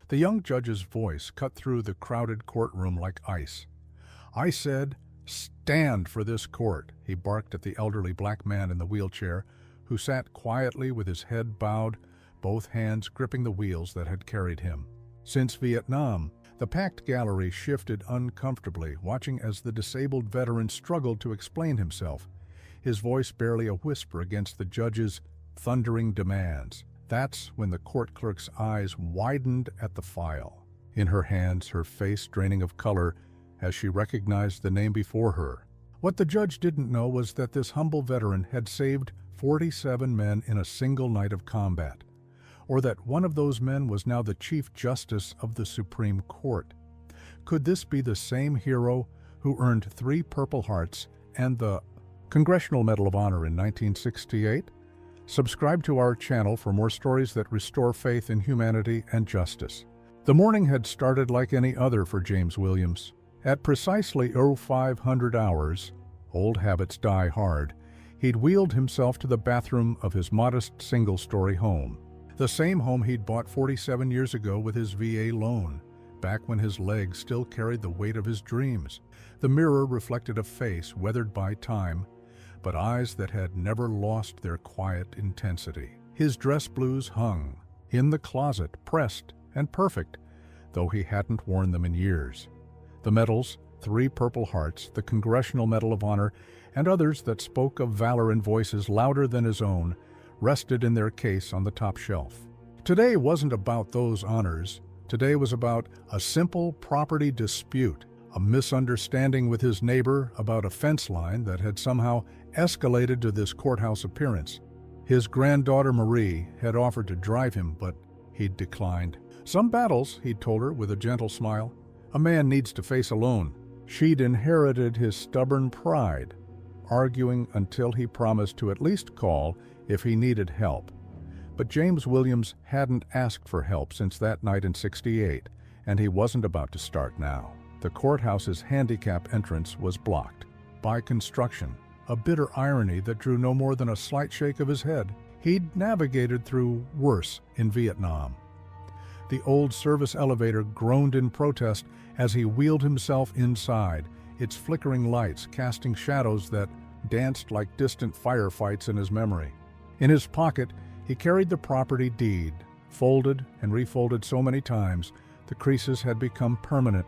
The young judge's voice cut through the crowded courtroom like ice. "I said, stand for this court," he barked at the elderly black man in the wheelchair, who sat quietly with his head bowed, both hands gripping the wheels that had carried him. Since Vietnam, the packed gallery shifted uncomfortably, watching as the disabled veteran struggled to explain himself, his voice barely a whisper against the judge's thundering demands. That's when the court clerk's eyes widened at the file. In her hands, her face draining of color as she recognized the name before her. What the judge didn't know was that this humble veteran had saved 47 men in a single night of combat, or that one of those men was now the Chief Justice of the Supreme Court. Could this be the same hero who earned 3 Purple Hearts and the Congressional Medal of Honor in 1968? Subscribe to our channel for more stories that restore faith in humanity and justice. The morning had started like any other for James Williams. At precisely 0500 hours, old habits die hard, he'd wheeled himself to the bathroom of his modest single-story home. The same home he'd bought 47 years ago with his VA loan, back when his legs still carried the weight of his dreams. The mirror reflected a face weathered by time, but eyes that had never lost their quiet intensity. His dress blues hung in the closet, pressed and perfect, though he hadn't worn them in years. The medals, 3 Purple Hearts, the Congressional Medal of Honor, and others that spoke of valor in voices louder than his own, rested in their case on the top shelf. Today wasn't about those honors. Today was about a simple property dispute, a misunderstanding with his neighbor about a fence line that had somehow escalated to this courthouse appearance. His granddaughter Marie had offered to drive him, but he'd declined. Some battles, he'd told her with a gentle smile, a man needs to face alone. She'd inherited his stubborn pride, arguing until he promised to at least call if he needed help. But James Williams hadn't asked for help since that night in '68, and he wasn't about to start now. The courthouse's handicap entrance was blocked by construction, a bitter irony that drew no more than a slight shake of his head. He'd navigated through worse in Vietnam. The old service elevator groaned in protest as he wheeled himself inside, its flickering lights casting shadows that danced like distant firefights in his memory. In his pocket, he carried the property deed, folded and refolded so many times, the creases had become permanent,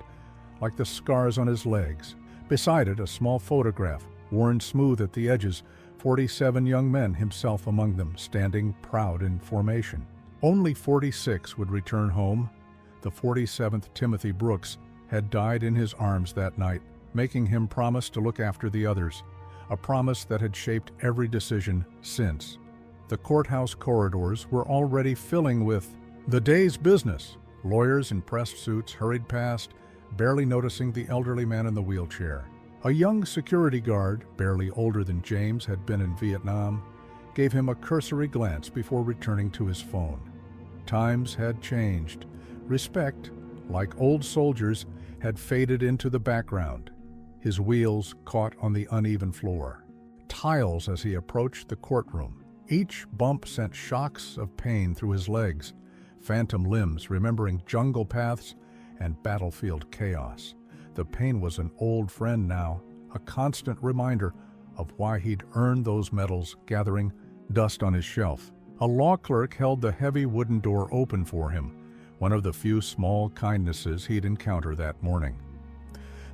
like the scars on his legs. Beside it, a small photograph, worn smooth at the edges, 47 young men, himself among them, standing proud in formation. Only 46 would return home. The 47th, Timothy Brooks, had died in his arms that night, making him promise to look after the others, a promise that had shaped every decision since. The courthouse corridors were already filling with the day's business. Lawyers in pressed suits hurried past, barely noticing the elderly man in the wheelchair. A young security guard, barely older than James had been in Vietnam, gave him a cursory glance before returning to his phone. Times had changed. Respect, like old soldiers, had faded into the background. His wheels caught on the uneven floor. Tiles as he approached the courtroom. Each bump sent shocks of pain through his legs, phantom limbs remembering jungle paths and battlefield chaos. The pain was an old friend now, a constant reminder of why he'd earned those medals, gathering dust on his shelf. A law clerk held the heavy wooden door open for him, one of the few small kindnesses he'd encounter that morning.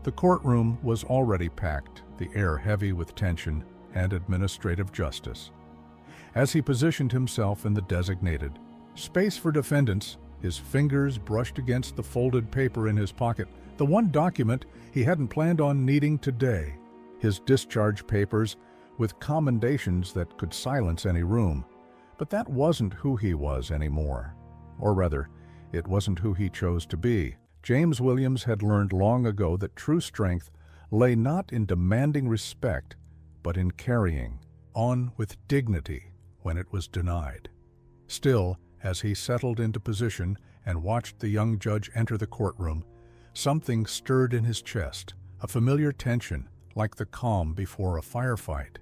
The courtroom was already packed, the air heavy with tension and administrative justice. As he positioned himself in the designated space for defendants, his fingers brushed against the folded paper in his pocket, the one document he hadn't planned on needing today, his discharge papers with commendations that could silence any room. But that wasn't who he was anymore. Or rather, it wasn't who he chose to be. James Williams had learned long ago that true strength lay not in demanding respect, but in carrying on with dignity when it was denied. Still, as he settled into position and watched the young judge enter the courtroom, something stirred in his chest, a familiar tension, like the calm before a firefight.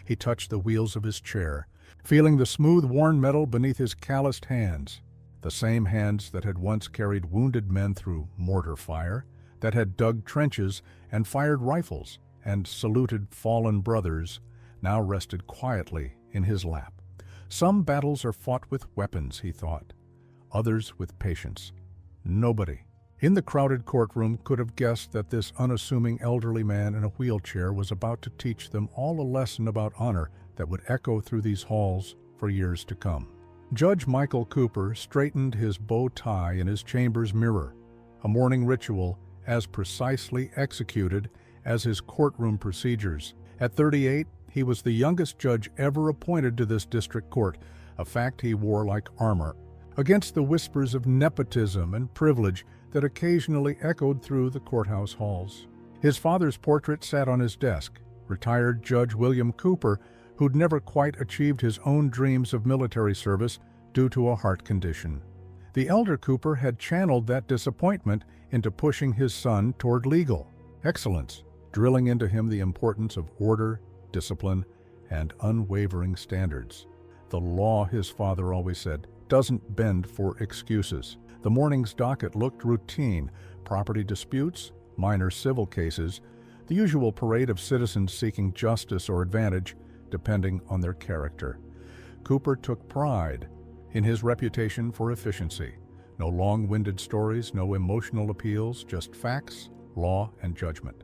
He touched the wheels of his chair, feeling the smooth, worn metal beneath his calloused hands. the same hands that had once carried wounded men through mortar fire, that had dug trenches and fired rifles and saluted fallen brothers, now rested quietly in his lap. Some battles are fought with weapons, he thought, others with patience. Nobody in the crowded courtroom could have guessed that this unassuming elderly man in a wheelchair was about to teach them all a lesson about honor that would echo through these halls for years to come. Judge Michael Cooper straightened his bow tie in his chamber's mirror, a morning ritual as precisely executed as his courtroom procedures. At 38, he was the youngest judge ever appointed to this district court, a fact he wore like armor, against the whispers of nepotism and privilege that occasionally echoed through the courthouse halls. His father's portrait sat on his desk, retired Judge William Cooper, who'd never quite achieved his own dreams of military service due to a heart condition. The elder Cooper had channeled that disappointment into pushing his son toward legal excellence, drilling into him the importance of order, discipline, and unwavering standards. The law, his father always said, doesn't bend for excuses. The morning's docket looked routine: property disputes, minor civil cases, the usual parade of citizens seeking justice or advantage, depending on their character. Cooper took pride in his reputation for efficiency. No long-winded stories, no emotional appeals, just facts, law, and judgment.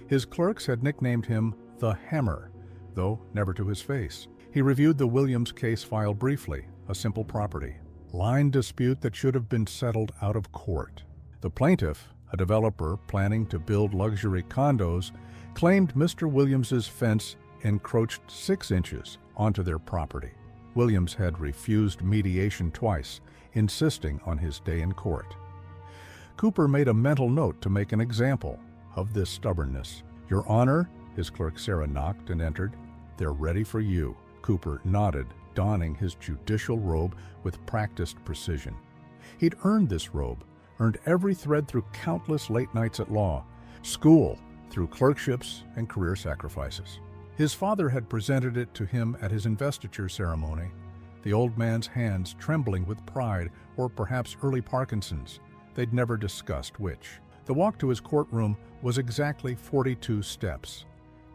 His clerks had nicknamed him the Hammer, though never to his face. He reviewed the Williams case file briefly, a simple property line dispute that should have been settled out of court. The plaintiff, a developer planning to build luxury condos, claimed Mr. Williams's fence encroached 6 inches onto their property. Williams had refused mediation twice, insisting on his day in court. Cooper made a mental note to make an example of this stubbornness. "Your Honor," his clerk Sarah knocked and entered. "They're ready for you." Cooper nodded, donning his judicial robe with practiced precision. He'd earned this robe, earned every thread through countless late nights at law, school, through clerkships and career sacrifices. His father had presented it to him at his investiture ceremony, the old man's hands trembling with pride or perhaps early Parkinson's. They'd never discussed which. The walk to his courtroom was exactly 42 steps.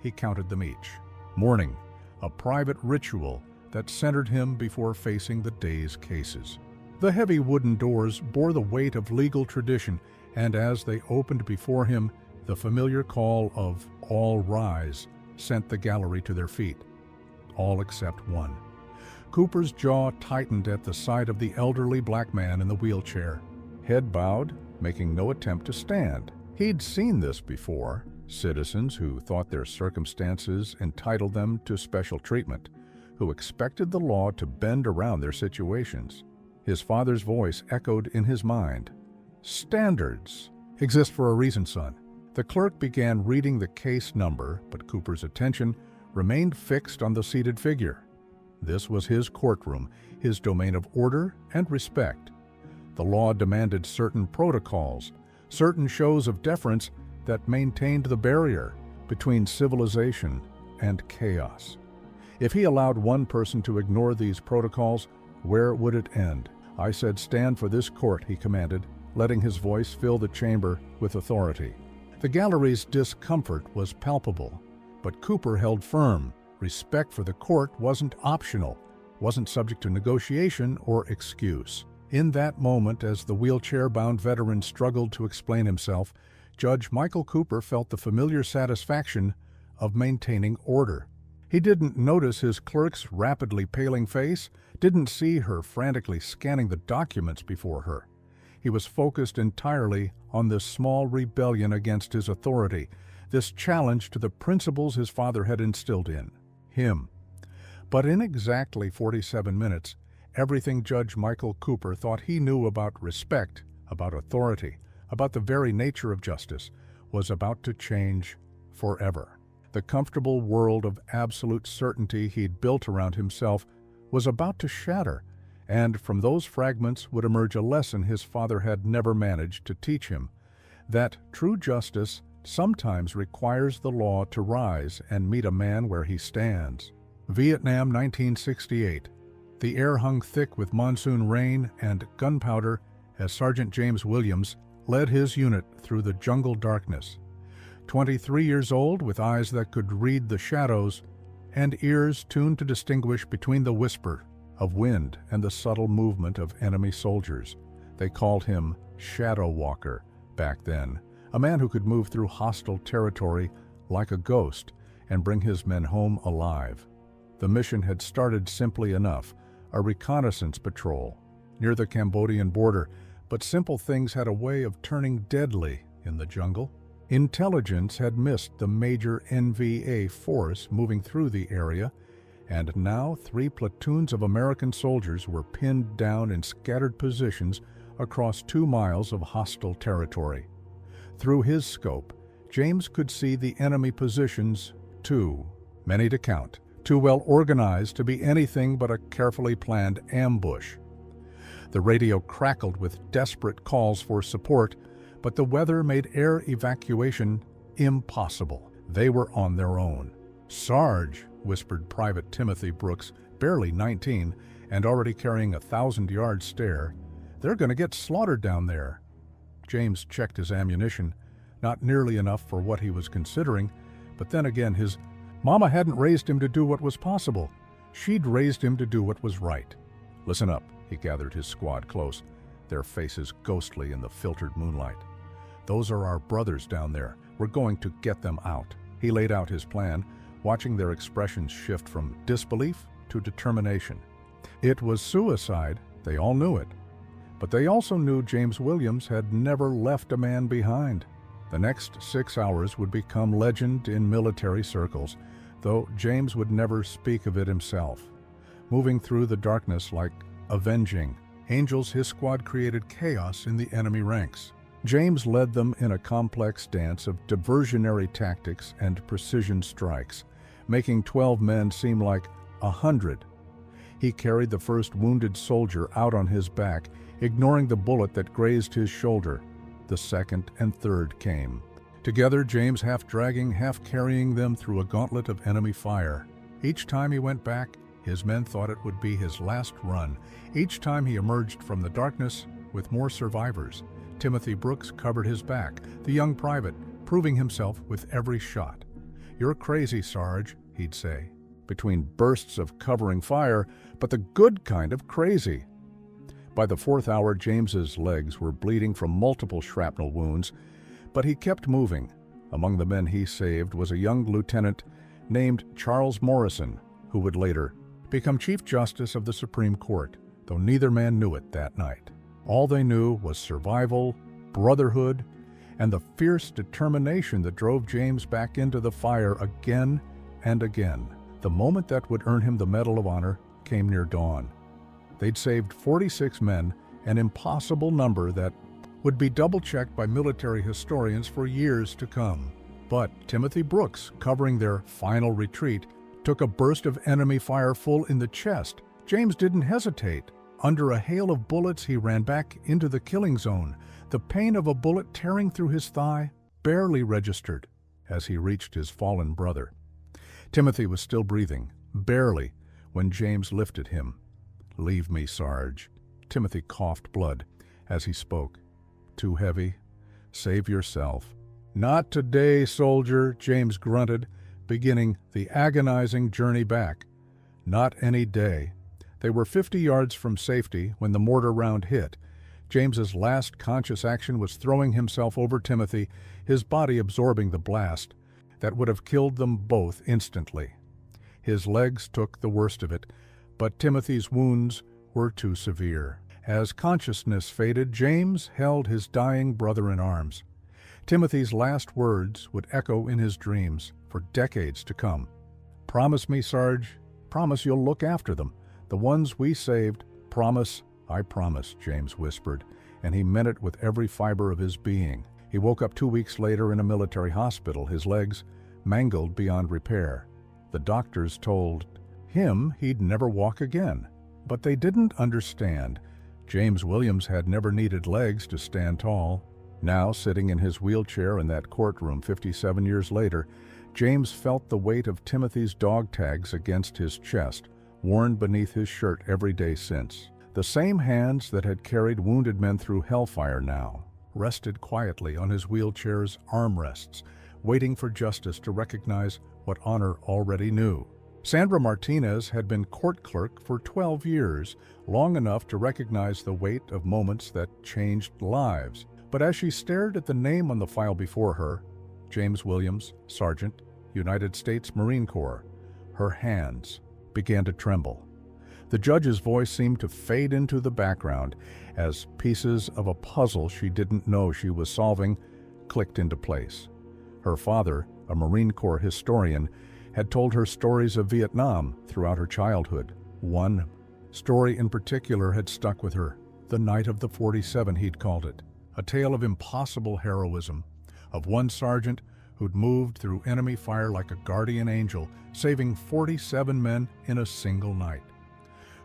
He counted them each. Morning, a private ritual that centered him before facing the day's cases. The heavy wooden doors bore the weight of legal tradition, and as they opened before him, the familiar call of "all rise" sent the gallery to their feet. All except one. Cooper's jaw tightened at the sight of the elderly black man in the wheelchair. Head bowed, making no attempt to stand. He'd seen this before: citizens who thought their circumstances entitled them to special treatment, who expected the law to bend around their situations. His father's voice echoed in his mind. "Standards exist for a reason, son." The clerk began reading the case number, but Cooper's attention remained fixed on the seated figure. This was his courtroom, his domain of order and respect. The law demanded certain protocols, certain shows of deference that maintained the barrier between civilization and chaos. If he allowed one person to ignore these protocols, where would it end? "I said stand for this court," he commanded, letting his voice fill the chamber with authority. The gallery's discomfort was palpable, but Cooper held firm. Respect for the court wasn't optional, wasn't subject to negotiation or excuse. In that moment, as the wheelchair-bound veteran struggled to explain himself, Judge Michael Cooper felt the familiar satisfaction of maintaining order. He didn't notice his clerk's rapidly paling face, didn't see her frantically scanning the documents before her. He was focused entirely on this small rebellion against his authority, this challenge to the principles his father had instilled in him. But in exactly 47 minutes, everything Judge Michael Cooper thought he knew about respect, about authority, about the very nature of justice, was about to change forever. The comfortable world of absolute certainty he'd built around himself was about to shatter, and from those fragments would emerge a lesson his father had never managed to teach him: that true justice sometimes requires the law to rise and meet a man where he stands. Vietnam, 1968. The air hung thick with monsoon rain and gunpowder as Sergeant James Williams led his unit through the jungle darkness. 23 years old, with eyes that could read the shadows and ears tuned to distinguish between the whisper of wind and the subtle movement of enemy soldiers. They called him Shadow Walker back then, a man who could move through hostile territory like a ghost and bring his men home alive. The mission had started simply enough, a reconnaissance patrol near the Cambodian border, but simple things had a way of turning deadly in the jungle. Intelligence had missed the major NVA force moving through the area, and now 3 platoons of American soldiers were pinned down in scattered positions across 2 miles of hostile territory. Through his scope, James could see the enemy positions too many to count, too well organized to be anything but a carefully planned ambush. The radio crackled with desperate calls for support, but the weather made air evacuation impossible. They were on their own. "Sarge," whispered Private Timothy Brooks, barely 19 and already carrying a 1,000-yard stare, "they're going to get slaughtered down there." James checked his ammunition, not nearly enough for what he was considering, but then again his mama hadn't raised him to do what was possible. She'd raised him to do what was right. "Listen up," he gathered his squad close, their faces ghostly in the filtered moonlight. "Those are our brothers down there. We're going to get them out." He laid out his plan, watching their expressions shift from disbelief to determination. It was suicide, they all knew it, but they also knew James Williams had never left a man behind. The next 6 hours would become legend in military circles, though James would never speak of it himself. Moving through the darkness like avenging angels, his squad created chaos in the enemy ranks. James led them in a complex dance of diversionary tactics and precision strikes, making 12 men seem like 100. He carried the first wounded soldier out on his back, ignoring the bullet that grazed his shoulder. The second and third came. Together, James half dragging, half carrying them through a gauntlet of enemy fire. Each time he went back, his men thought it would be his last run. Each time he emerged from the darkness with more survivors. Timothy Brooks covered his back, the young private, proving himself with every shot. "You're crazy, Sarge," he'd say, between bursts of covering fire, but the good kind of crazy. By the 4th hour, James's legs were bleeding from multiple shrapnel wounds, but he kept moving. Among the men he saved was a young lieutenant named Charles Morrison, who would later become Chief Justice of the Supreme Court, though neither man knew it that night. All they knew was survival, brotherhood, and the fierce determination that drove James back into the fire again and again. The moment that would earn him the Medal of Honor came near dawn. They'd saved 46 men, an impossible number that would be double-checked by military historians for years to come. But Timothy Brooks, covering their final retreat, took a burst of enemy fire full in the chest. James didn't hesitate. Under a hail of bullets, he ran back into the killing zone. The pain of a bullet tearing through his thigh barely registered as he reached his fallen brother. Timothy was still breathing, barely, when James lifted him. "Leave me, Sarge." Timothy coughed blood as he spoke. "Too heavy? Save yourself." "Not today, soldier," James grunted, beginning the agonizing journey back. "Not any day." They were 50 yards from safety when the mortar round hit. James's last conscious action was throwing himself over Timothy, his body absorbing the blast that would have killed them both instantly. His legs took the worst of it, but Timothy's wounds were too severe. As consciousness faded, James held his dying brother in arms. Timothy's last words would echo in his dreams for decades to come. "Promise me, Sarge. Promise you'll look after them. The ones we saved. Promise." "I promise," James whispered, and he meant it with every fiber of his being. He woke up 2 weeks later in a military hospital, his legs mangled beyond repair. The doctors told him he'd never walk again. But they didn't understand. James Williams had never needed legs to stand tall. Now, sitting in his wheelchair in that courtroom 57 years later, James felt the weight of Timothy's dog tags against his chest, worn beneath his shirt every day since. The same hands that had carried wounded men through hellfire now rested quietly on his wheelchair's armrests, waiting for justice to recognize what honor already knew. Sandra Martinez had been court clerk for 12 years, long enough to recognize the weight of moments that changed lives. But as she stared at the name on the file before her, James Williams, Sergeant, United States Marine Corps, her hands began to tremble. The judge's voice seemed to fade into the background as pieces of a puzzle she didn't know she was solving clicked into place. Her father, a Marine Corps historian, had told her stories of Vietnam throughout her childhood. One story in particular had stuck with her, the Night of the 47, he'd called it, a tale of impossible heroism, of one sergeant who'd moved through enemy fire like a guardian angel, saving 47 men in a single night.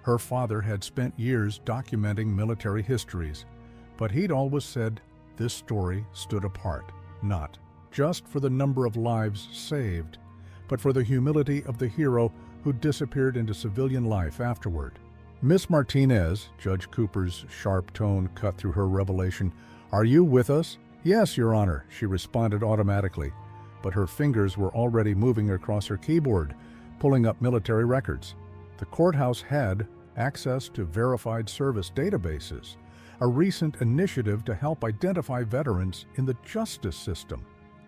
Her father had spent years documenting military histories, but he'd always said this story stood apart, not just for the number of lives saved, but for the humility of the hero who disappeared into civilian life afterward. "Miss Martinez," Judge Cooper's sharp tone cut through her revelation, "are you with us?" "Yes, Your Honor," she responded automatically, but her fingers were already moving across her keyboard, pulling up military records. The courthouse had access to verified service databases, a recent initiative to help identify veterans in the justice system.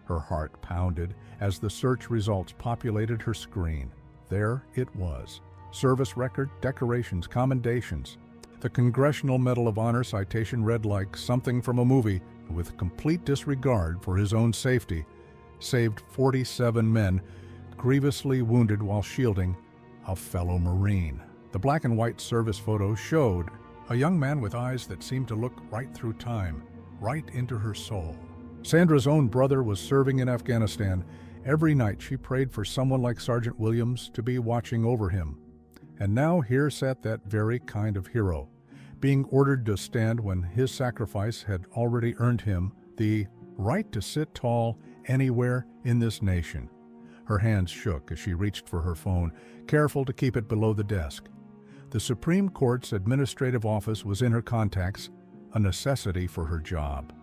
Her heart pounded as the search results populated her screen. There it was. Service record, decorations, commendations. The Congressional Medal of Honor citation read like something from a movie. With complete disregard for his own safety, saved 47 men grievously wounded while shielding a fellow Marine. The black and white service photo showed a young man with eyes that seemed to look right through time, right into her soul. Sandra's own brother was serving in Afghanistan. Every night she prayed for someone like Sergeant Williams to be watching over him. And now here sat that very kind of hero, being ordered to stand when his sacrifice had already earned him the right to sit tall anywhere in this nation. Her hands shook as she reached for her phone, careful to keep it below the desk. The Supreme Court's administrative office was in her contacts, a necessity for her job.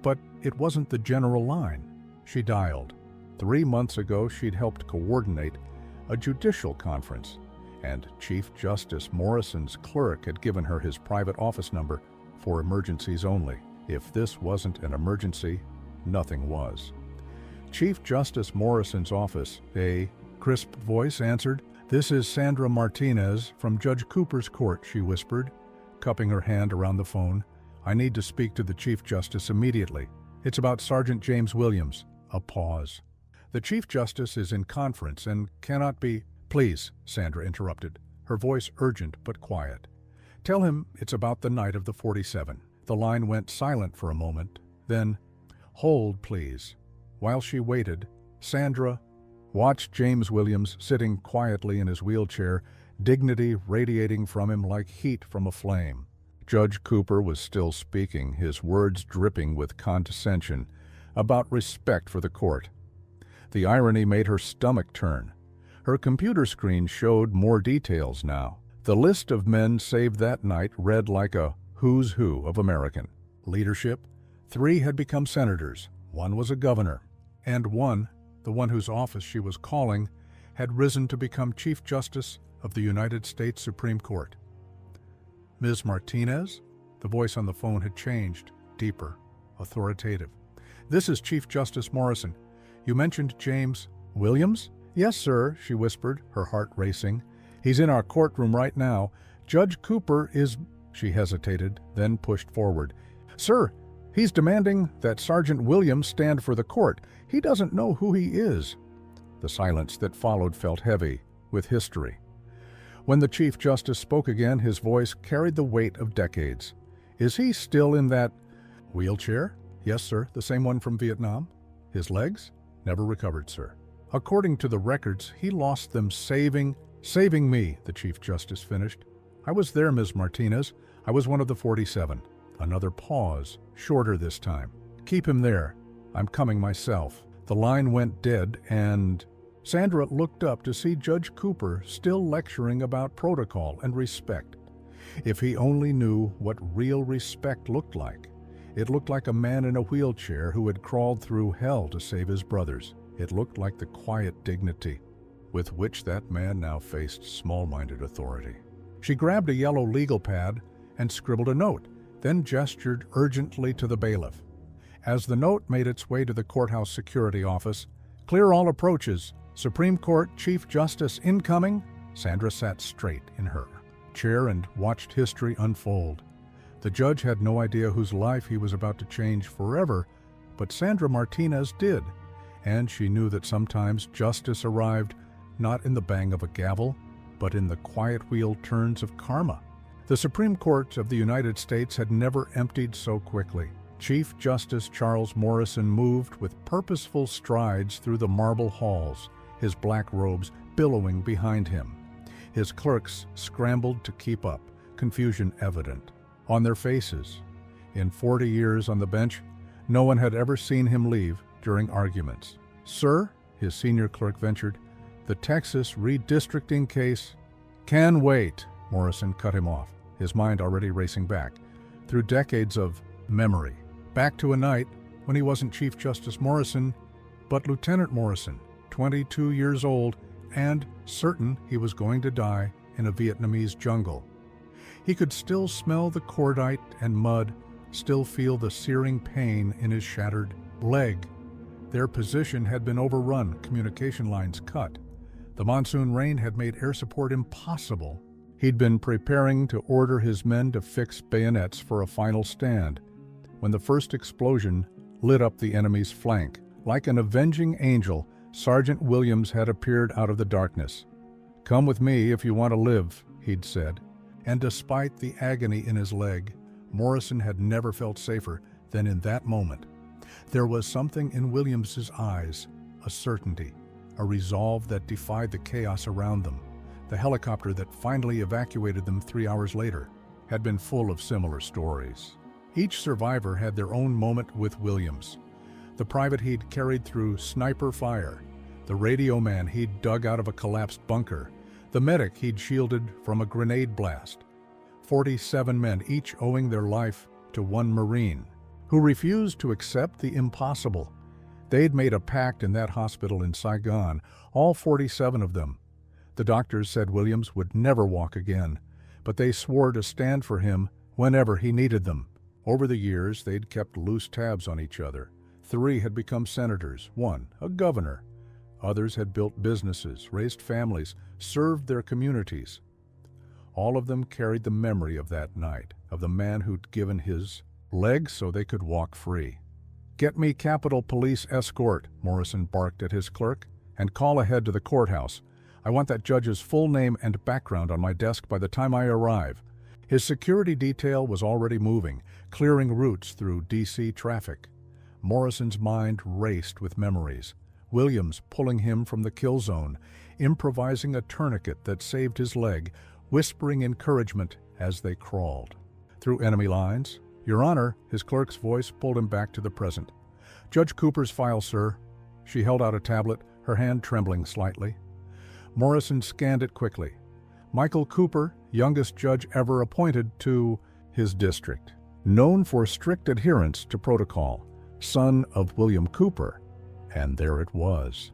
But it wasn't the general line. She dialed. 3 months ago, she'd helped coordinate a judicial conference, and Chief Justice Morrison's clerk had given her his private office number for emergencies only. If this wasn't an emergency, nothing was. Chief Justice Morrison's office, a crisp voice answered. "This is Sandra Martinez from Judge Cooper's court," she whispered, cupping her hand around the phone. "I need to speak to the Chief Justice immediately. It's about Sergeant James Williams." A pause. "The Chief Justice is in conference and cannot be—" "Please," Sandra interrupted, her voice urgent but quiet. "Tell him it's about the night of the 47. The line went silent for a moment. Then, "Hold, please." While she waited, Sandra watched James Williams sitting quietly in his wheelchair, dignity radiating from him like heat from a flame. Judge Cooper was still speaking, his words dripping with condescension, about respect for the court. The irony made her stomach turn. Her computer screen showed more details now. The list of men saved that night read like a who's who of American leadership. 3 had become senators, 1 was a governor, and 1, the one whose office she was calling, had risen to become Chief Justice of the United States Supreme Court. "Ms. Martinez?" The voice on the phone had changed, deeper, authoritative. "This is Chief Justice Morrison. You mentioned James Williams?" "Yes, sir," she whispered, her heart racing. "He's in our courtroom right now. Judge Cooper is—" She hesitated, then pushed forward. "Sir, he's demanding that Sergeant Williams stand for the court. He doesn't know who he is." The silence that followed felt heavy, with history. When the Chief Justice spoke again, his voice carried the weight of decades. "Is he still in that wheelchair?" "Yes, sir, the same one from Vietnam." "His legs?" "Never recovered, sir." "According to the records, he lost them saving me," the Chief Justice finished. "I was there, Ms. Martinez. I was one of the 47. Another pause, shorter this time. "Keep him there. I'm coming myself." The line went dead, and Sandra looked up to see Judge Cooper still lecturing about protocol and respect. If he only knew what real respect looked like. It looked like a man in a wheelchair who had crawled through hell to save his brothers. It looked like the quiet dignity with which that man now faced small-minded authority. She grabbed a yellow legal pad and scribbled a note, then gestured urgently to the bailiff. As the note made its way to the courthouse security office, "Clear all approaches. Supreme Court Chief Justice incoming." Sandra sat straight in her chair and watched history unfold. The judge had no idea whose life he was about to change forever, but Sandra Martinez did, and she knew that sometimes justice arrived not in the bang of a gavel, but in the quiet wheel turns of karma. The Supreme Court of the United States had never emptied so quickly. Chief Justice Charles Morrison moved with purposeful strides through the marble halls, his black robes billowing behind him. His clerks scrambled to keep up, confusion evident on their faces. In 40 years on the bench, no one had ever seen him leave during arguments. "Sir," his senior clerk ventured, "the Texas redistricting case—" "Can wait," Morrison cut him off, his mind already racing back, through decades of memory. Back to a night when he wasn't Chief Justice Morrison, but Lieutenant Morrison, 22 years old, and certain he was going to die in a Vietnamese jungle. He could still smell the cordite and mud, still feel the searing pain in his shattered leg. Their position had been overrun, communication lines cut. The monsoon rain had made air support impossible. He'd been preparing to order his men to fix bayonets for a final stand, when the first explosion lit up the enemy's flank. Like an avenging angel, Sergeant Williams had appeared out of the darkness. "Come with me if you want to live," he'd said. And despite the agony in his leg, Morrison had never felt safer than in that moment. There was something in Williams's eyes, a certainty, a resolve that defied the chaos around them. The helicopter that finally evacuated them 3 hours later had been full of similar stories. Each survivor had their own moment with Williams. The private he'd carried through sniper fire, the radio man he'd dug out of a collapsed bunker, the medic he'd shielded from a grenade blast. 47 men, each owing their life to one Marine, who refused to accept the impossible. They'd made a pact in that hospital in Saigon, all 47 of them. The doctors said Williams would never walk again, but they swore to stand for him whenever he needed them. Over the years, they'd kept loose tabs on each other. 3 had become senators, 1 a governor. Others had built businesses, raised families, served their communities. All of them carried the memory of that night, of the man who'd given his leg so they could walk free. "Get me Capitol Police escort," Morrison barked at his clerk, "and call ahead to the courthouse. I want that judge's full name and background on my desk by the time I arrive." His security detail was already moving, clearing routes through D.C. traffic. Morrison's mind raced with memories. Williams pulling him from the kill zone, improvising a tourniquet that saved his leg, whispering encouragement as they crawled through enemy lines. "Your Honor," his clerk's voice pulled him back to the present. "Judge Cooper's file, sir." She held out a tablet, her hand trembling slightly. Morrison scanned it quickly. Michael Cooper, youngest judge ever appointed to his district, known for strict adherence to protocol, son of William Cooper. And there it was.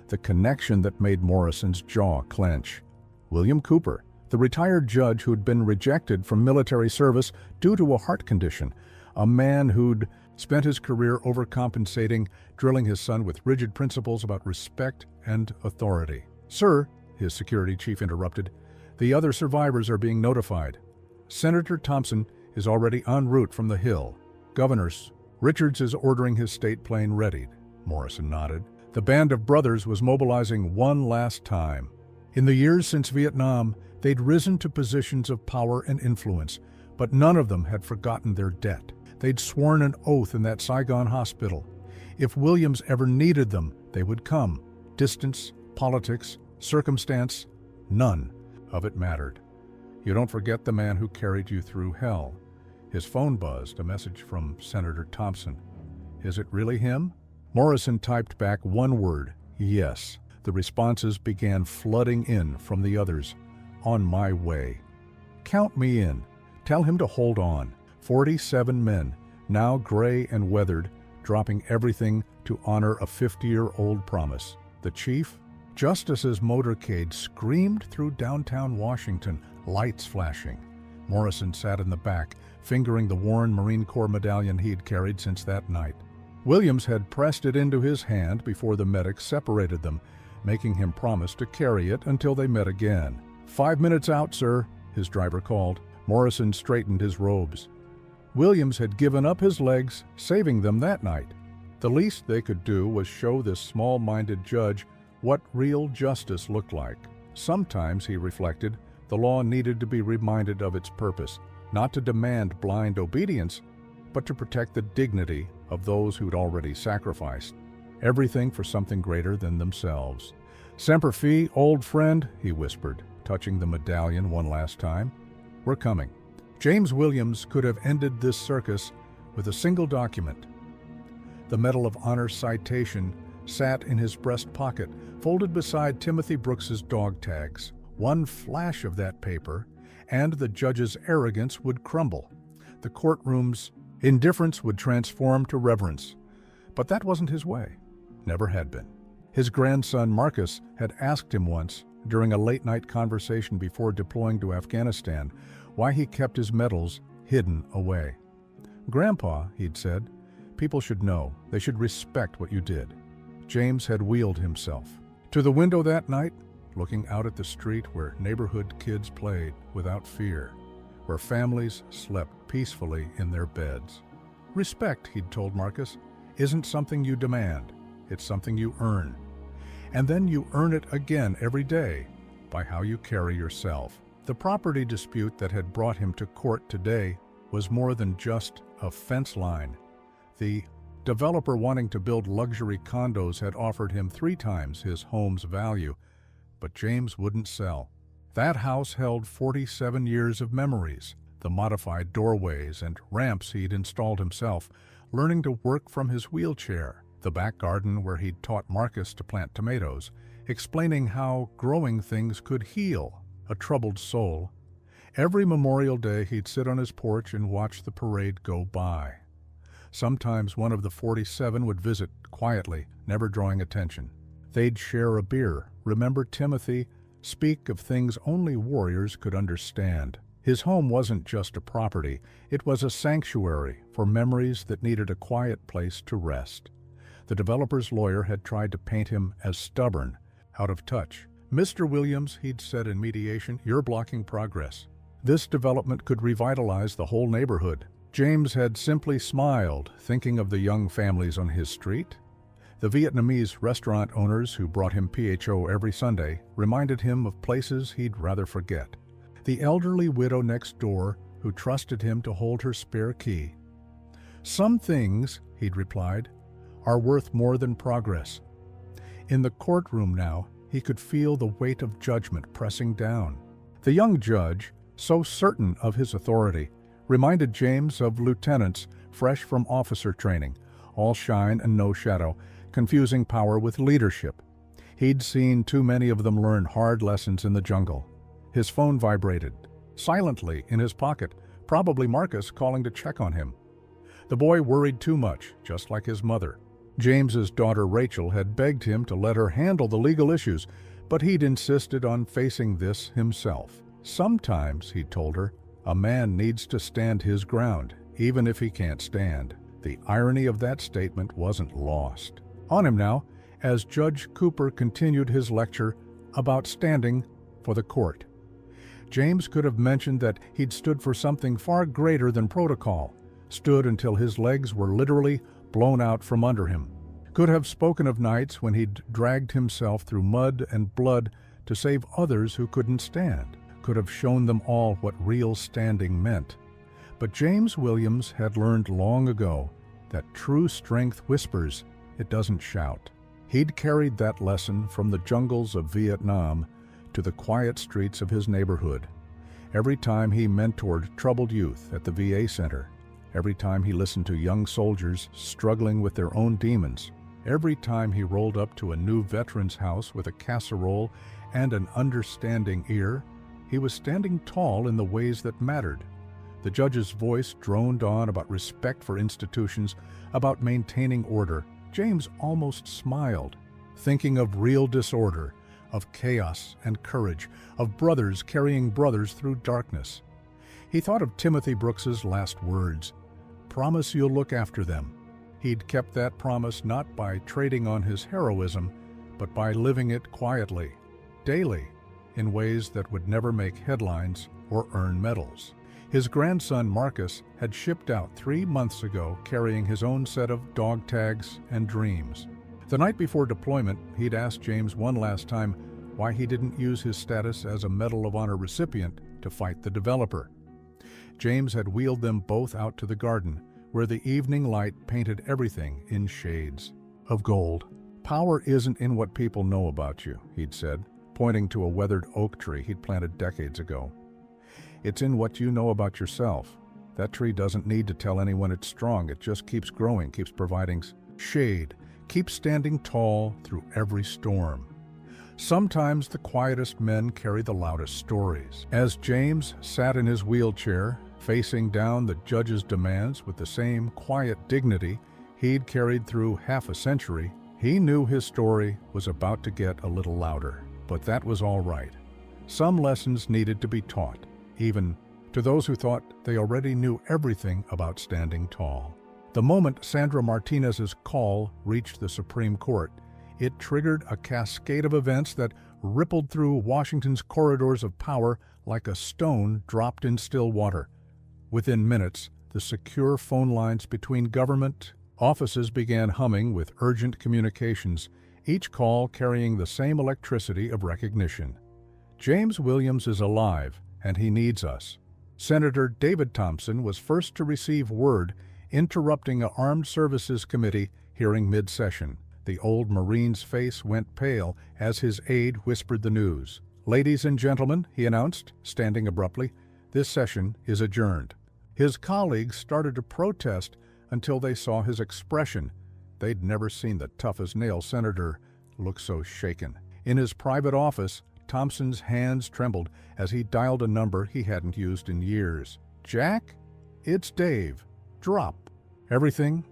The connection that made Morrison's jaw clench. William Cooper, the retired judge who'd been rejected from military service due to a heart condition, a man who'd spent his career overcompensating, drilling his son with rigid principles about respect and authority. "Sir," his security chief interrupted, "the other survivors are being notified. Senator Thompson is already en route from the Hill. Governors, Richards is ordering his state plane readied." Morrison nodded. The band of brothers was mobilizing one last time. In the years since Vietnam, they'd risen to positions of power and influence, but none of them had forgotten their debt. They'd sworn an oath in that Saigon hospital. If Williams ever needed them, they would come. Distance, politics, circumstance, none of it mattered. "You don't forget the man who carried you through hell." His phone buzzed, a message from Senator Thompson. "Is it really him?" Morrison typed back one word, "Yes." The responses began flooding in from the others. On my way. Count me in. Tell him to hold on. 47 men, now gray and weathered, dropping everything to honor a 50-year-old promise. The chief? Just as his motorcade screamed through downtown Washington, lights flashing. Morrison sat in the back, fingering the worn Marine Corps medallion he'd carried since that night. Williams had pressed it into his hand before the medics separated them, making him promise to carry it until they met again. 5 minutes out, sir, his driver called. Morrison straightened his robes. Williams had given up his legs, saving them that night. The least they could do was show this small-minded judge what real justice looked like. Sometimes, he reflected, the law needed to be reminded of its purpose, not to demand blind obedience, but to protect the dignity of those who'd already sacrificed. Everything for something greater than themselves. Semper Fi, old friend, he whispered, touching the medallion one last time. We're coming. James Williams could have ended this circus with a single document. The Medal of Honor citation sat in his breast pocket, folded beside Timothy Brooks's dog tags. One flash of that paper, and the judge's arrogance would crumble. The courtroom's indifference would transform to reverence. But that wasn't his way. Never had been. His grandson Marcus had asked him once, during a late-night conversation before deploying to Afghanistan, why he kept his medals hidden away. Grandpa, he'd said, people should know. They should respect what you did. James had wheeled himself to the window that night, looking out at the street where neighborhood kids played without fear, where families slept peacefully in their beds. Respect, he'd told Marcus, isn't something you demand. It's something you earn. And then you earn it again every day by how you carry yourself. The property dispute that had brought him to court today was more than just a fence line. The developer wanting to build luxury condos had offered him 3 times his home's value, but James wouldn't sell. That house held 47 years of memories, the modified doorways and ramps he'd installed himself, learning to work from his wheelchair, the back garden where he'd taught Marcus to plant tomatoes, explaining how growing things could heal a troubled soul. Every Memorial Day he'd sit on his porch and watch the parade go by. Sometimes one of the 47 would visit quietly, never drawing attention. They'd share a beer, remember Timothy, speak of things only warriors could understand. His home wasn't just a property, it was a sanctuary for memories that needed a quiet place to rest. The developer's lawyer had tried to paint him as stubborn, out of touch. Mr. Williams, he'd said in mediation, you're blocking progress. This development could revitalize the whole neighborhood. James had simply smiled, thinking of the young families on his street. The Vietnamese restaurant owners who brought him PHO every Sunday reminded him of places he'd rather forget. The elderly widow next door who trusted him to hold her spare key. Some things, he'd replied, are worth more than progress. In the courtroom now, he could feel the weight of judgment pressing down. The young judge, so certain of his authority, reminded James of lieutenants fresh from officer training, all shine and no shadow, confusing power with leadership. He'd seen too many of them learn hard lessons in the jungle. His phone vibrated, silently in his pocket, probably Marcus calling to check on him. The boy worried too much, just like his mother. James's daughter Rachel had begged him to let her handle the legal issues, but he'd insisted on facing this himself. Sometimes, he'd told her, a man needs to stand his ground, even if he can't stand. The irony of that statement wasn't lost on him now, as Judge Cooper continued his lecture about standing for the court. James could have mentioned that he'd stood for something far greater than protocol, stood until his legs were literally blown out from under him. Could have spoken of nights when he'd dragged himself through mud and blood to save others who couldn't stand. Could have shown them all what real standing meant. But James Williams had learned long ago that true strength whispers, it doesn't shout. He'd carried that lesson from the jungles of Vietnam to the quiet streets of his neighborhood. Every time he mentored troubled youth at the VA center, every time he listened to young soldiers struggling with their own demons, Every time he rolled up to a new veteran's house with a casserole and an understanding ear, he was standing tall in the ways that mattered. The judge's voice droned on about respect for institutions, about maintaining order. James almost smiled, thinking of real disorder, of chaos and courage, of brothers carrying brothers through darkness. He thought of Timothy Brooks's last words, "Promise you'll look after them." He'd kept that promise not by trading on his heroism, but by living it quietly, daily, in ways that would never make headlines or earn medals. His grandson Marcus had shipped out 3 months ago carrying his own set of dog tags and dreams. The night before deployment, he'd asked James one last time why he didn't use his status as a Medal of Honor recipient to fight the developer. James had wheeled them both out to the garden, where the evening light painted everything in shades of gold. "Power isn't in what people know about you," he'd said, pointing to a weathered oak tree he'd planted decades ago. "It's in what you know about yourself. That tree doesn't need to tell anyone it's strong. It just keeps growing, keeps providing shade, keeps standing tall through every storm." Sometimes the quietest men carry the loudest stories. As James sat in his wheelchair, facing down the judge's demands with the same quiet dignity he'd carried through half a century, he knew his story was about to get a little louder. But that was all right. Some lessons needed to be taught, even to those who thought they already knew everything about standing tall. The moment Sandra Martinez's call reached the Supreme Court, it triggered a cascade of events that rippled through Washington's corridors of power like a stone dropped in still water. Within minutes, the secure phone lines between government offices began humming with urgent communications, each call carrying the same electricity of recognition. James Williams is alive, and he needs us. Senator David Thompson was first to receive word, interrupting an Armed Services Committee hearing mid-session. The old Marine's face went pale as his aide whispered the news. "Ladies and gentlemen," he announced, standing abruptly, "this session is adjourned." His colleagues started to protest until they saw his expression. They'd never seen the tough-as-nail senator look so shaken. In his private office, Thompson's hands trembled as he dialed a number he hadn't used in years. "Jack? It's Dave. Drop." "Everything?"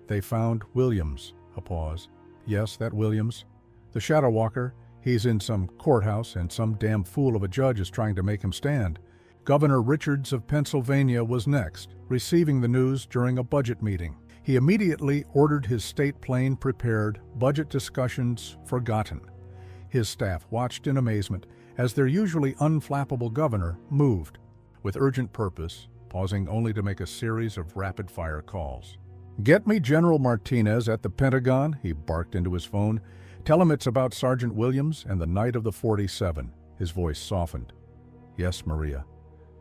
They found Williams. A pause. "Yes, that Williams. The Shadow Walker. He's in some courthouse and some damn fool of a judge is trying to make him stand." Governor Richards of Pennsylvania was next, receiving the news during a budget meeting. He immediately ordered his state plane prepared, budget discussions forgotten. His staff watched in amazement as their usually unflappable governor moved, with urgent purpose, pausing only to make a series of rapid-fire calls. "Get me General Martinez at the Pentagon," he barked into his phone. "Tell him it's about Sergeant Williams and the night of the 47. His voice softened. "Yes, Maria.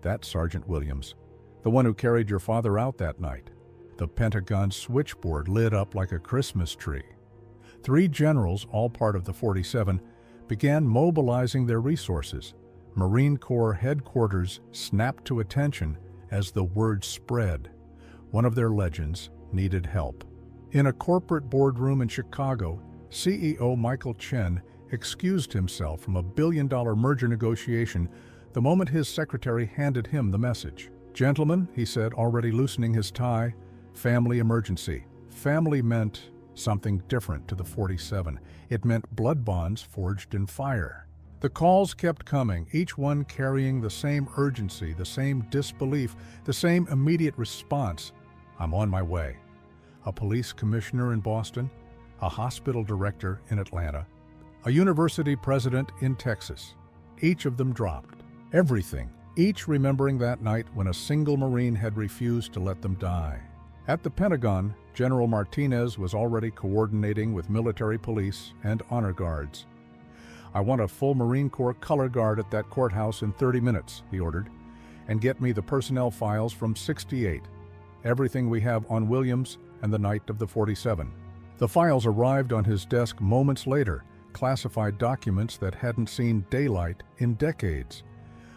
That's Sergeant Williams, the one who carried your father out that night." The Pentagon switchboard lit up like a Christmas tree. 3 generals, all part of the 47, began mobilizing their resources. Marine Corps headquarters snapped to attention as the word spread. One of their legends needed help. In a corporate boardroom in Chicago, CEO Michael Chen excused himself from a billion-dollar merger negotiation the moment his secretary handed him the message. "Gentlemen," he said, already loosening his tie, "family emergency." Family meant something different to the 47. It meant blood bonds forged in fire. The calls kept coming, each one carrying the same urgency, the same disbelief, the same immediate response. "I'm on my way." A police commissioner in Boston, a hospital director in Atlanta, a university president in Texas. Each of them dropped. Everything, each remembering that night when a single Marine had refused to let them die. At the Pentagon, General Martinez was already coordinating with military police and honor guards. "I want a full Marine Corps color guard at that courthouse in 30 minutes, he ordered, "and get me the personnel files from 68. Everything we have on Williams and the night of the 47. The files arrived on his desk moments later, classified documents that hadn't seen daylight in decades.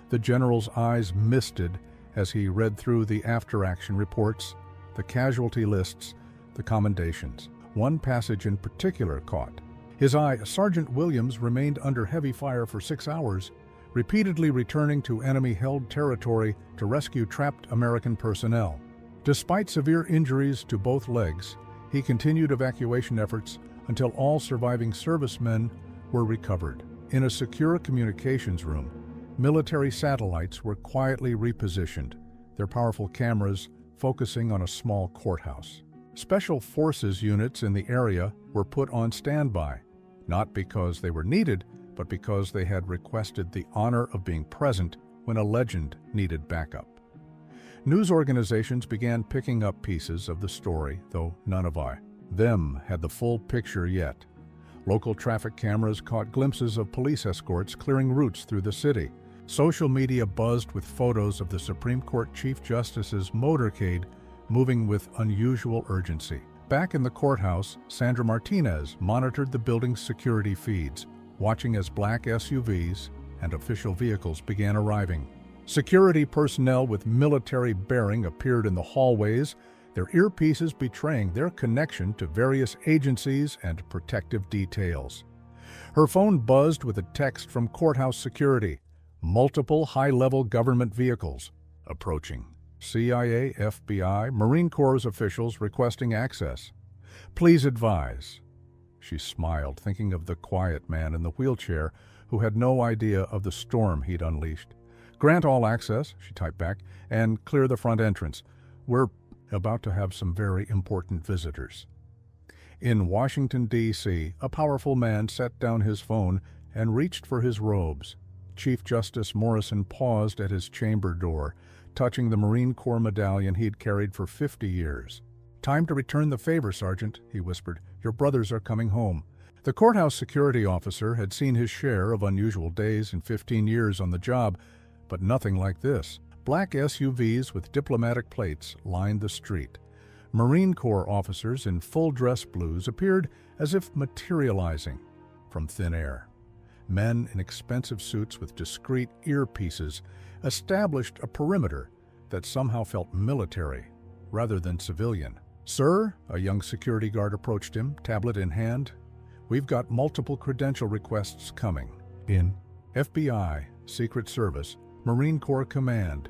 The general's eyes misted as he read through the after-action reports, the casualty lists, the commendations. One passage in particular caught his eye. Sergeant Williams remained under heavy fire for 6 hours, repeatedly returning to enemy-held territory to rescue trapped American personnel. Despite severe injuries to both legs, he continued evacuation efforts until all surviving servicemen were recovered. In a secure communications room, military satellites were quietly repositioned, their powerful cameras focusing on a small courthouse. Special forces units in the area were put on standby, not because they were needed, but because they had requested the honor of being present when a legend needed backup. News organizations began picking up pieces of the story, though none of them had the full picture yet. Local traffic cameras caught glimpses of police escorts clearing routes through the city. Social media buzzed with photos of the Supreme Court Chief Justice's motorcade moving with unusual urgency. Back in the courthouse, Sandra Martinez monitored the building's security feeds, watching as black SUVs and official vehicles began arriving. Security personnel with military bearing appeared in the hallways, their earpieces betraying their connection to various agencies and protective details. Her phone buzzed with a text from courthouse security. Multiple high-level government vehicles approaching. CIA, FBI, Marine Corps officials requesting access. Please advise. She smiled, thinking of the quiet man in the wheelchair who had no idea of the storm he'd unleashed. Grant all access, she typed back, and clear the front entrance. We're about to have some very important visitors. In Washington, D.C., a powerful man set down his phone and reached for his robes. Chief Justice Morrison paused at his chamber door, touching the Marine Corps medallion he'd carried for 50 years. Time to return the favor, Sergeant, he whispered. Your brothers are coming home. The courthouse security officer had seen his share of unusual days in 15 years on the job, but nothing like this. Black SUVs with diplomatic plates lined the street. Marine Corps officers in full dress blues appeared as if materializing from thin air. Men in expensive suits with discreet earpieces established a perimeter that somehow felt military rather than civilian. Sir, a young security guard approached him, tablet in hand. We've got multiple credential requests coming. In FBI, Secret Service, Marine Corps Command.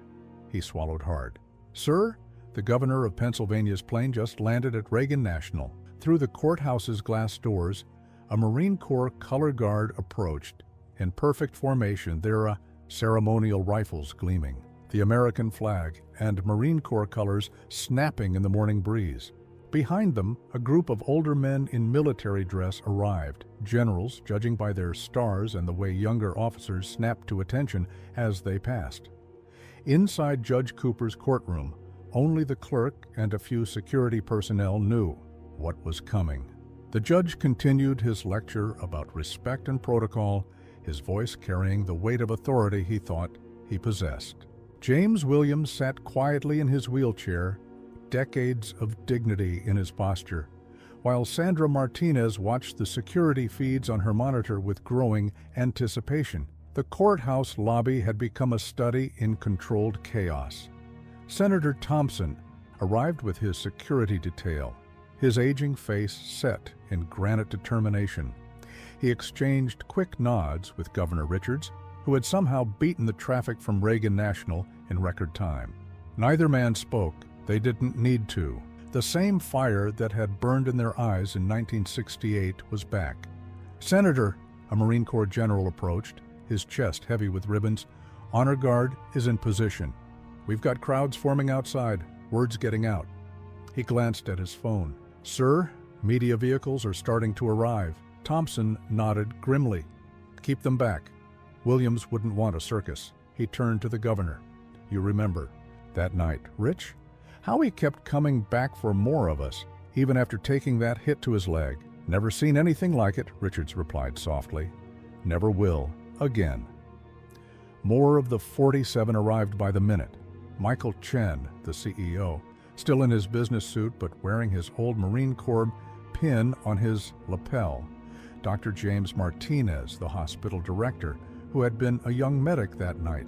He swallowed hard. Sir, the governor of Pennsylvania's plane just landed at Reagan National. Through the courthouse's glass doors, a Marine Corps color guard approached. In perfect formation, their ceremonial rifles gleaming, the American flag and Marine Corps colors snapping in the morning breeze. Behind them, a group of older men in military dress arrived, generals judging by their stars and the way younger officers snapped to attention as they passed. Inside Judge Cooper's courtroom, only the clerk and a few security personnel knew what was coming. The judge continued his lecture about respect and protocol, his voice carrying the weight of authority he thought he possessed. James Williams sat quietly in his wheelchair, decades of dignity in his posture, while Sandra Martinez watched the security feeds on her monitor with growing anticipation. The courthouse lobby had become a study in controlled chaos. Senator Thompson arrived with his security detail, his aging face set in granite determination. He exchanged quick nods with Governor Richards, who had somehow beaten the traffic from Reagan National in record time. Neither man spoke. They didn't need to. The same fire that had burned in their eyes in 1968 was back. Senator, a Marine Corps general approached, his chest heavy with ribbons. Honor Guard is in position. We've got crowds forming outside. Word's getting out. He glanced at his phone. Sir, media vehicles are starting to arrive. Thompson nodded grimly. Keep them back. Williams wouldn't want a circus. He turned to the governor. You remember that night, Rich? How he kept coming back for more of us, even after taking that hit to his leg. Never seen anything like it, Richards replied softly. Never will, again. More of the 47 arrived by the minute. Michael Chen, the CEO, still in his business suit but wearing his old Marine Corps pin on his lapel. Dr. James Martinez, the hospital director, who had been a young medic that night.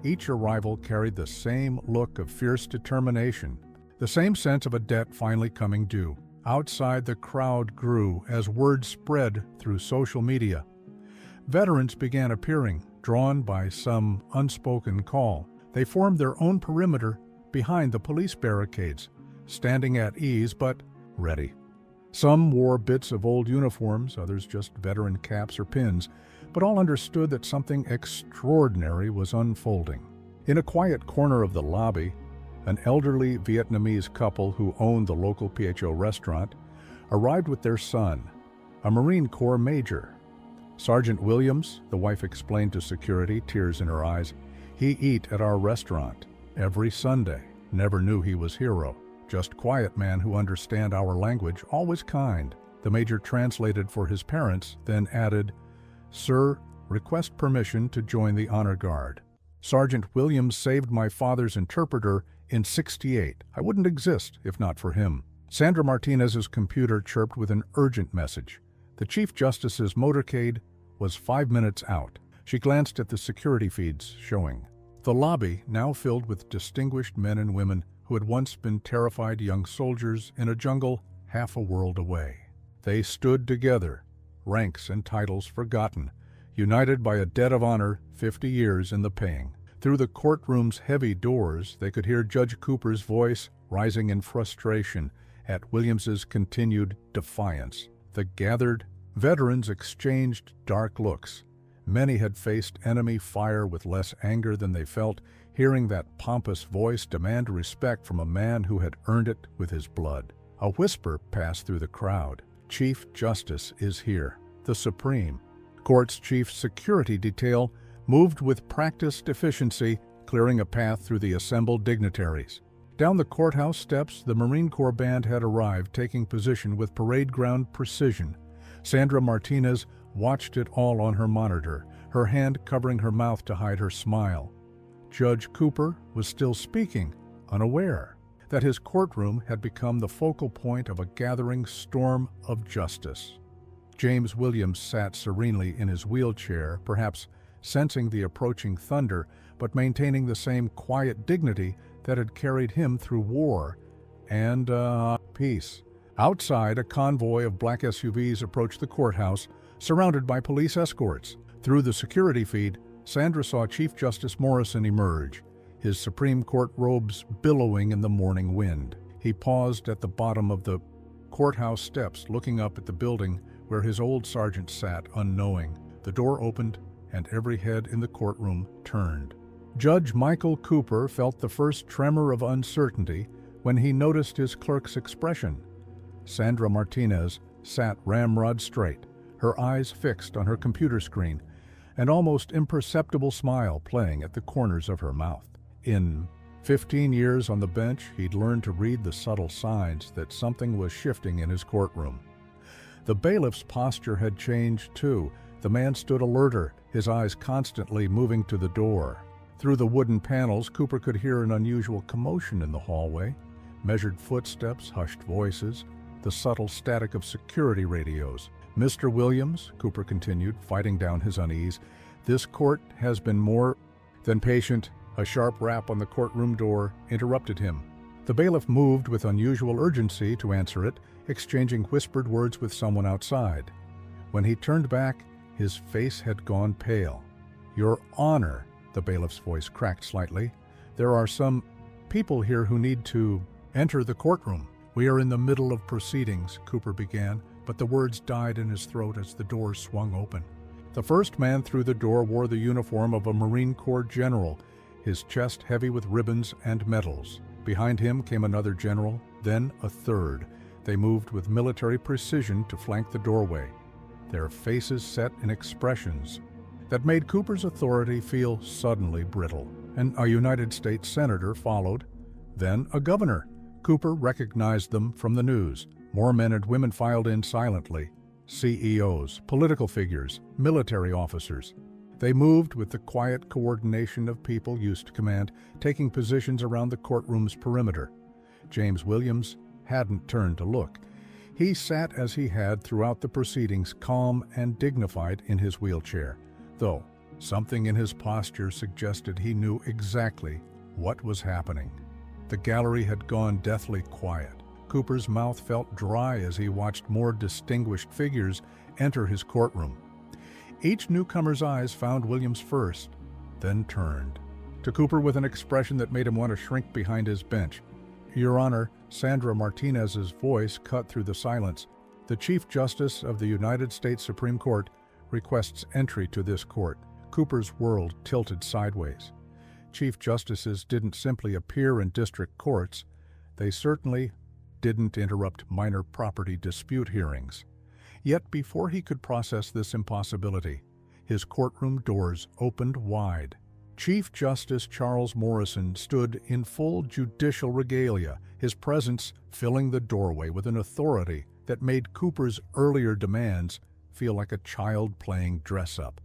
Each arrival carried the same look of fierce determination, the same sense of a debt finally coming due. Outside, the crowd grew as word spread through social media. Veterans began appearing, drawn by some unspoken call. They formed their own perimeter behind the police barricades, standing at ease but ready. Some wore bits of old uniforms, others just veteran caps or pins, but all understood that something extraordinary was unfolding. In a quiet corner of the lobby, an elderly Vietnamese couple who owned the local PHO restaurant arrived with their son, a Marine Corps major. Sergeant Williams, the wife explained to security, tears in her eyes, he eat at our restaurant every Sunday. Never knew he was hero. Just quiet man who understand our language, always kind. The major translated for his parents, then added, "Sir, request permission to join the honor guard. Sergeant Williams saved my father's interpreter in '68. I wouldn't exist if not for him." Sandra Martinez's computer chirped with an urgent message. The Chief Justice's motorcade was 5 minutes out. She glanced at the security feeds showing. The lobby, now filled with distinguished men and women who had once been terrified young soldiers in a jungle half a world away. They stood together, ranks and titles forgotten, united by a debt of honor 50 years in the paying. Through the courtroom's heavy doors, they could hear Judge Cooper's voice rising in frustration at Williams's continued defiance. The gathered veterans exchanged dark looks. Many had faced enemy fire with less anger than they felt, hearing that pompous voice demand respect from a man who had earned it with his blood. A whisper passed through the crowd. Chief Justice is here, the Supreme. Court's chief security detail moved with practiced efficiency, clearing a path through the assembled dignitaries. Down the courthouse steps, the Marine Corps band had arrived, taking position with parade ground precision. Sandra Martinez watched it all on her monitor, her hand covering her mouth to hide her smile. Judge Cooper was still speaking, unaware that his courtroom had become the focal point of a gathering storm of justice. James Williams sat serenely in his wheelchair, perhaps sensing the approaching thunder, but maintaining the same quiet dignity that had carried him through war and peace. Outside, a convoy of black SUVs approached the courthouse, surrounded by police escorts. Through the security feed, Sandra saw Chief Justice Morrison emerge, his Supreme Court robes billowing in the morning wind. He paused at the bottom of the courthouse steps, looking up at the building where his old sergeant sat, unknowing. The door opened, and every head in the courtroom turned. Judge Michael Cooper felt the first tremor of uncertainty when he noticed his clerk's expression. Sandra Martinez sat ramrod straight, her eyes fixed on her computer screen, an almost imperceptible smile playing at the corners of her mouth. In 15 years on the bench, he'd learned to read the subtle signs that something was shifting in his courtroom. The bailiff's posture had changed too. The man stood alerter, his eyes constantly moving to the door. Through the wooden panels, Cooper could hear an unusual commotion in the hallway. Measured footsteps, hushed voices, the subtle static of security radios. "Mr. Williams," Cooper continued, fighting down his unease, "this court has been more than patient." A sharp rap on the courtroom door interrupted him. The bailiff moved with unusual urgency to answer it, exchanging whispered words with someone outside. When he turned back, his face had gone pale. "Your Honor," the bailiff's voice cracked slightly, "there are some people here who need to enter the courtroom." "We are in the middle of proceedings," Cooper began, but the words died in his throat as the door swung open. The first man through the door wore the uniform of a Marine Corps general, his chest heavy with ribbons and medals. Behind him came another general, then a third. They moved with military precision to flank the doorway, their faces set in expressions that made Cooper's authority feel suddenly brittle. And a United States senator followed, then a governor. Cooper recognized them from the news. More men and women filed in silently. CEOs, political figures, military officers. They moved with the quiet coordination of people used to command, taking positions around the courtroom's perimeter. James Williams hadn't turned to look. He sat as he had throughout the proceedings, calm and dignified in his wheelchair, though something in his posture suggested he knew exactly what was happening. The gallery had gone deathly quiet. Cooper's mouth felt dry as he watched more distinguished figures enter his courtroom. Each newcomer's eyes found Williams first, then turned to Cooper with an expression that made him want to shrink behind his bench. "Your Honor," Sandra Martinez's voice cut through the silence. "The Chief Justice of the United States Supreme Court requests entry to this court." Cooper's world tilted sideways. Chief Justices didn't simply appear in district courts. They certainly didn't interrupt minor property dispute hearings. Yet before he could process this impossibility, his courtroom doors opened wide. Chief Justice Charles Morrison stood in full judicial regalia, his presence filling the doorway with an authority that made Cooper's earlier demands feel like a child playing dress-up.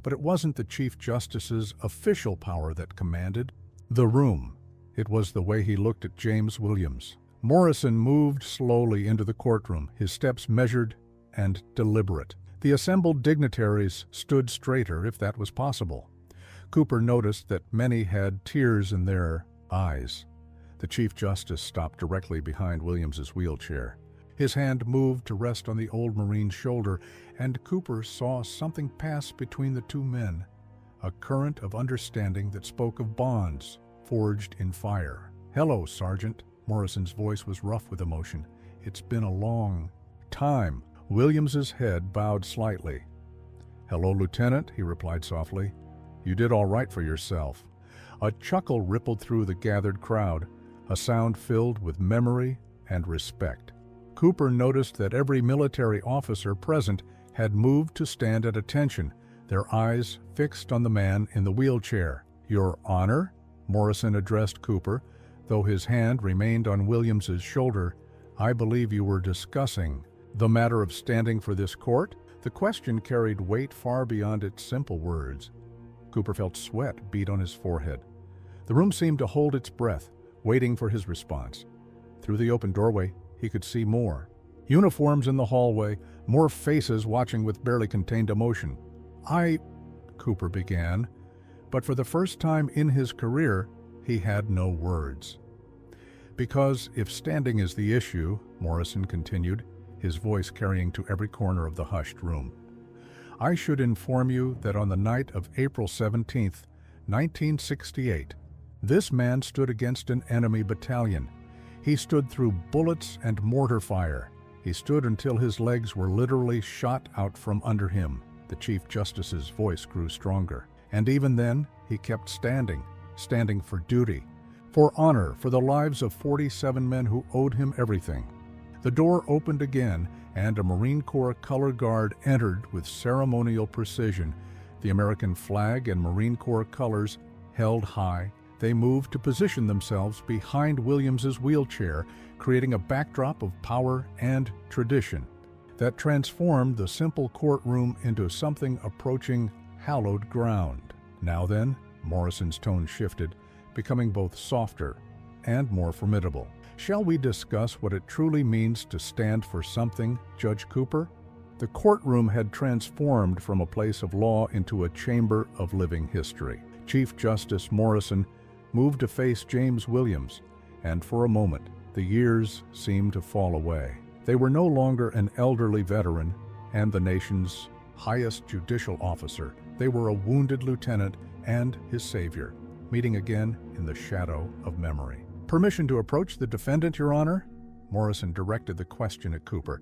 But it wasn't the Chief Justice's official power that commanded the room. It was the way he looked at James Williams. Morrison moved slowly into the courtroom, his steps measured and deliberate. The assembled dignitaries stood straighter, if that was possible. Cooper noticed that many had tears in their eyes. The Chief Justice stopped directly behind Williams's wheelchair. His hand moved to rest on the old Marine's shoulder, and Cooper saw something pass between the two men, a current of understanding that spoke of bonds forged in fire. "Hello, Sergeant." Morrison's voice was rough with emotion. "It's been a long time." Williams's head bowed slightly. "Hello, Lieutenant," he replied softly. "You did all right for yourself." A chuckle rippled through the gathered crowd, a sound filled with memory and respect. Cooper noticed that every military officer present had moved to stand at attention, their eyes fixed on the man in the wheelchair. "Your Honor," Morrison addressed Cooper, though his hand remained on Williams's shoulder, "I believe you were discussing the matter of standing for this court?" The question carried weight far beyond its simple words. Cooper felt sweat bead on his forehead. The room seemed to hold its breath, waiting for his response. Through the open doorway, he could see more. Uniforms in the hallway, more faces watching with barely contained emotion. Cooper began, but for the first time in his career, he had no words. "Because if standing is the issue," Morrison continued, his voice carrying to every corner of the hushed room, "I should inform you that on the night of April 17th, 1968, this man stood against an enemy battalion. He stood through bullets and mortar fire. He stood until his legs were literally shot out from under him." The Chief Justice's voice grew stronger. "And even then, he kept standing for duty, for honor, for the lives of 47 men who owed him everything." The door opened again, and a Marine Corps color guard entered with ceremonial precision. The American flag and Marine Corps colors held high. They moved to position themselves behind Williams's wheelchair, creating a backdrop of power and tradition that transformed the simple courtroom into something approaching hallowed ground. "Now then," Morrison's tone shifted, becoming both softer and more formidable. "Shall we discuss what it truly means to stand for something, Judge Cooper?" The courtroom had transformed from a place of law into a chamber of living history. Chief Justice Morrison moved to face James Williams, and for a moment, the years seemed to fall away. They were no longer an elderly veteran and the nation's highest judicial officer. They were a wounded lieutenant and his savior, meeting again in the shadow of memory. "Permission to approach the defendant, Your Honor?" Morrison directed the question at Cooper,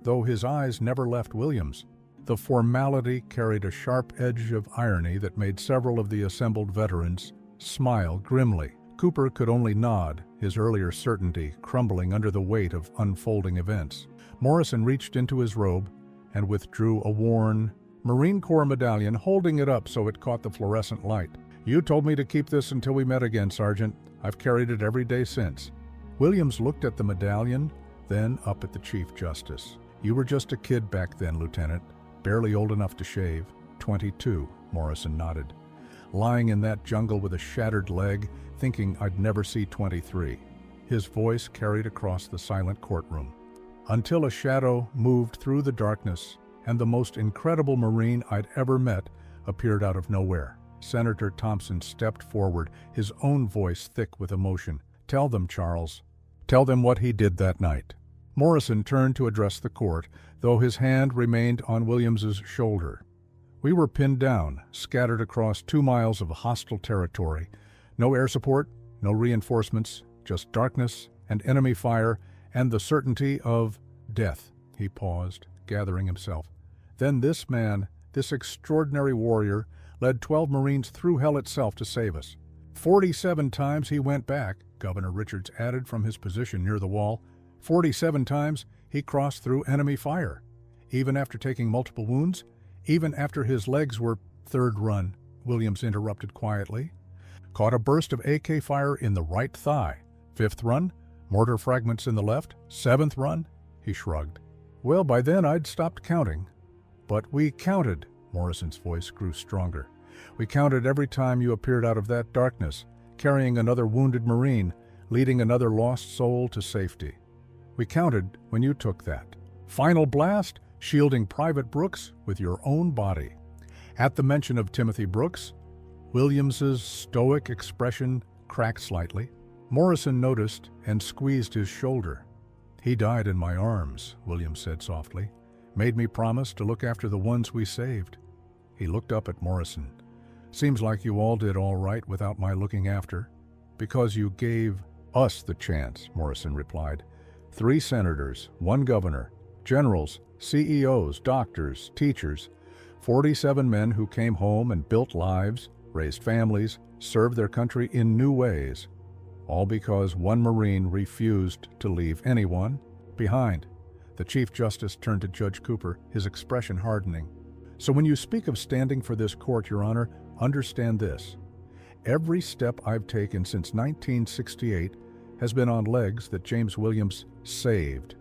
though his eyes never left Williams. The formality carried a sharp edge of irony that made several of the assembled veterans smile grimly. Cooper could only nod, his earlier certainty crumbling under the weight of unfolding events. Morrison reached into his robe and withdrew a worn Marine Corps medallion, holding it up so it caught the fluorescent light. "You told me to keep this until we met again, Sergeant. I've carried it every day since." Williams looked at the medallion, then up at the Chief Justice. "You were just a kid back then, Lieutenant, barely old enough to shave." 22, Morrison nodded. "Lying in that jungle with a shattered leg, thinking I'd never see 23. His voice carried across the silent courtroom. Until a shadow moved through the darkness, and the most incredible Marine I'd ever met appeared out of nowhere. Senator Thompson stepped forward, his own voice thick with emotion. "Tell them, Charles. Tell them what he did that night." Morrison turned to address the court, though his hand remained on Williams's shoulder. We were pinned down, scattered across 2 miles of hostile territory. No air support, no reinforcements, just darkness and enemy fire and the certainty of death. He paused, gathering himself. Then this man, this extraordinary warrior, led 12 Marines through hell itself to save us. 47 times he went back, Governor Richards added from his position near the wall. 47 times he crossed through enemy fire. Even after taking multiple wounds, even after his legs were— "Third run," Williams interrupted quietly. "Caught a burst of AK fire in the right thigh. 5th run, mortar fragments in the left. 7th run," he shrugged. "Well, by then I'd stopped counting. But we counted," Morrison's voice grew stronger. "We counted every time you appeared out of that darkness, carrying another wounded Marine, leading another lost soul to safety. We counted when you took that final blast, shielding Private Brooks with your own body." At the mention of Timothy Brooks, Williams's stoic expression cracked slightly. Morrison noticed and squeezed his shoulder. "He died in my arms," Williams said softly. "Made me promise to look after the ones we saved." He looked up at Morrison. "Seems like you all did all right without my looking after." "Because you gave us the chance," Morrison replied. 3 senators, 1 governor, generals, CEOs, doctors, teachers, 47 men who came home and built lives, raised families, served their country in new ways. All because 1 Marine refused to leave anyone behind. The Chief Justice turned to Judge Cooper, his expression hardening. "So when you speak of standing for this court, Your Honor, understand this. Every step I've taken since 1968 has been on legs that James Williams saved.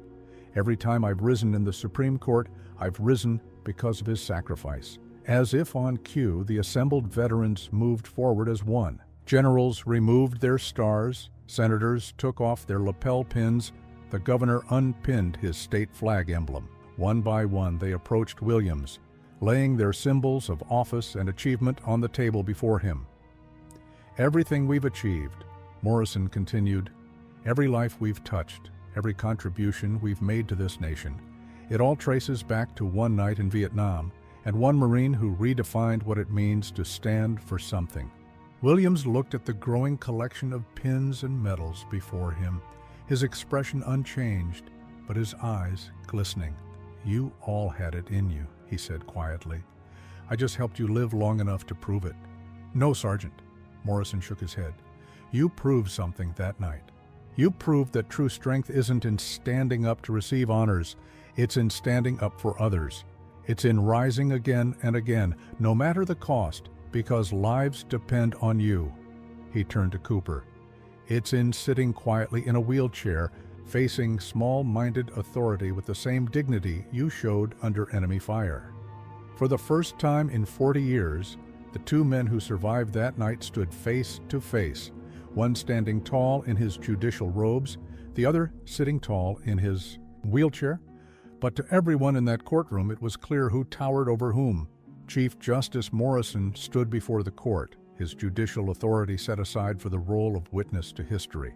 Every time I've risen in the Supreme Court, I've risen because of his sacrifice." As if on cue, the assembled veterans moved forward as one. Generals removed their stars, senators took off their lapel pins, the governor unpinned his state flag emblem. One by one they approached Williams, laying their symbols of office and achievement on the table before him. "Everything we've achieved," Morrison continued, "every life we've touched, every contribution we've made to this nation, it all traces back to one night in Vietnam and 1 Marine who redefined what it means to stand for something." Williams looked at the growing collection of pins and medals before him, his expression unchanged, but his eyes glistening. "You all had it in you," he said quietly. "I just helped you live long enough to prove it." "No, Sergeant," Morrison shook his head. "You proved something that night. You proved that true strength isn't in standing up to receive honors, it's in standing up for others. It's in rising again and again, no matter the cost, because lives depend on you." He turned to Cooper. "It's in sitting quietly in a wheelchair, facing small-minded authority with the same dignity you showed under enemy fire." For the first time in 40 years, the 2 men who survived that night stood face to face, one standing tall in his judicial robes, the other sitting tall in his wheelchair. But to everyone in that courtroom it was clear who towered over whom. Chief Justice Morrison stood before the court, his judicial authority set aside for the role of witness to history.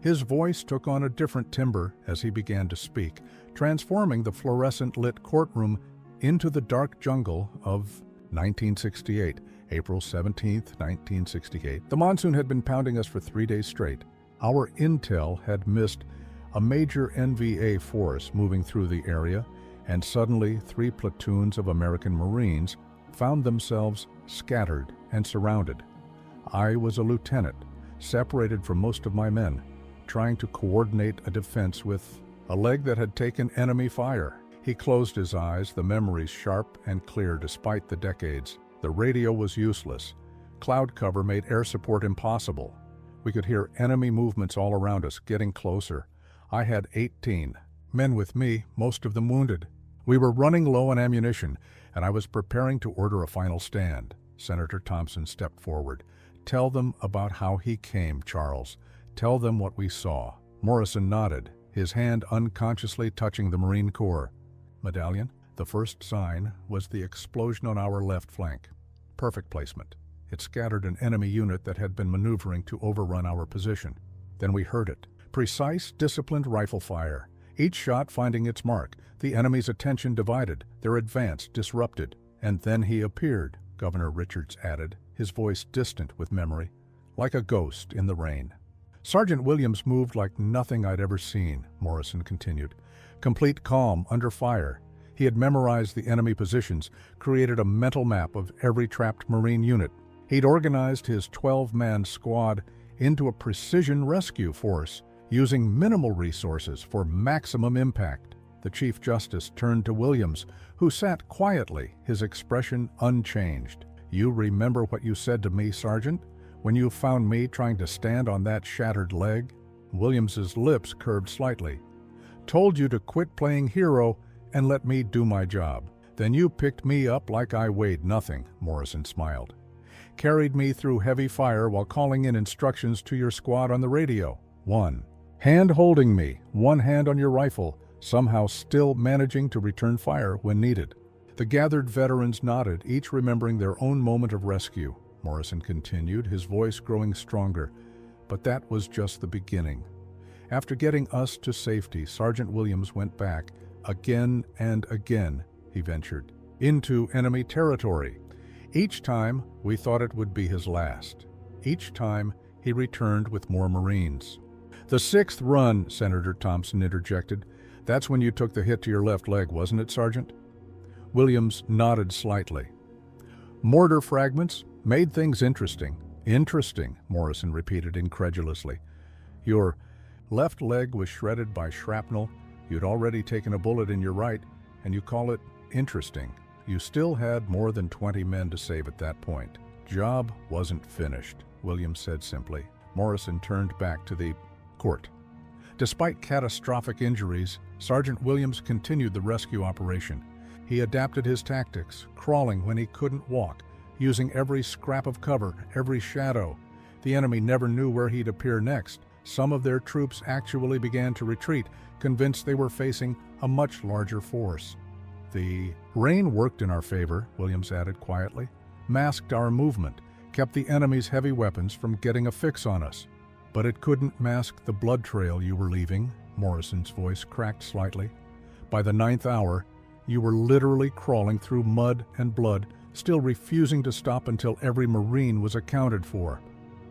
His voice took on a different timbre as he began to speak, transforming the fluorescent-lit courtroom into the dark jungle of 1968, April 17, 1968. The monsoon had been pounding us for 3 days straight. Our intel had missed a major NVA force moving through the area, and suddenly 3 platoons of American Marines found themselves scattered and surrounded. I was a lieutenant, separated from most of my men, trying to coordinate a defense with a leg that had taken enemy fire. He closed his eyes, the memories sharp and clear despite the decades. The radio was useless. Cloud cover made air support impossible. We could hear enemy movements all around us, getting closer. I had 18 men with me, most of them wounded. We were running low on ammunition, and I was preparing to order a final stand. Senator Thompson stepped forward. "Tell them about how he came, Charles. Tell them what we saw." Morrison nodded, his hand unconsciously touching the Marine Corps medallion. The first sign was the explosion on our left flank. Perfect placement. It scattered an enemy unit that had been maneuvering to overrun our position. Then we heard it. Precise, disciplined rifle fire. Each shot finding its mark, the enemy's attention divided, their advance disrupted. And then he appeared, Governor Richards added, his voice distant with memory, like a ghost in the rain. Sergeant Williams moved like nothing I'd ever seen, Morrison continued. Complete calm under fire. He had memorized the enemy positions, created a mental map of every trapped Marine unit. He'd organized his 12-man squad into a precision rescue force, using minimal resources for maximum impact. The Chief Justice turned to Williams, who sat quietly, his expression unchanged. "You remember what you said to me, Sergeant, when you found me trying to stand on that shattered leg?" Williams's lips curved slightly. "Told you to quit playing hero and let me do my job. Then you picked me up like I weighed nothing," Morrison smiled. "Carried me through heavy fire while calling in instructions to your squad on the radio. Hand holding me, one hand on your rifle, somehow still managing to return fire when needed." The gathered veterans nodded, each remembering their own moment of rescue. Morrison continued, his voice growing stronger. "But that was just the beginning. After getting us to safety, Sergeant Williams went back, again and again," he ventured, "into enemy territory. Each time, we thought it would be his last. Each time, he returned with more Marines." "The sixth run," Senator Thompson interjected. "That's when you took the hit to your left leg, wasn't it, Sergeant?" Williams nodded slightly. "Mortar fragments made things interesting." "Interesting," Morrison repeated incredulously. "Your left leg was shredded by shrapnel, you'd already taken a bullet in your right, and you call it interesting. You still had more than 20 men to save at that point. Job wasn't finished," Williams said simply. Morrison turned back to the court. Despite catastrophic injuries, Sergeant Williams continued the rescue operation. He adapted his tactics, crawling when he couldn't walk, using every scrap of cover, every shadow. The enemy never knew where he'd appear next. Some of their troops actually began to retreat, convinced they were facing a much larger force. "The rain worked in our favor," Williams added quietly, "masked our movement, kept the enemy's heavy weapons from getting a fix on us. But it couldn't mask the blood trail you were leaving." Morrison's voice cracked slightly. "By the 9th hour, you were literally crawling through mud and blood, still refusing to stop until every Marine was accounted for."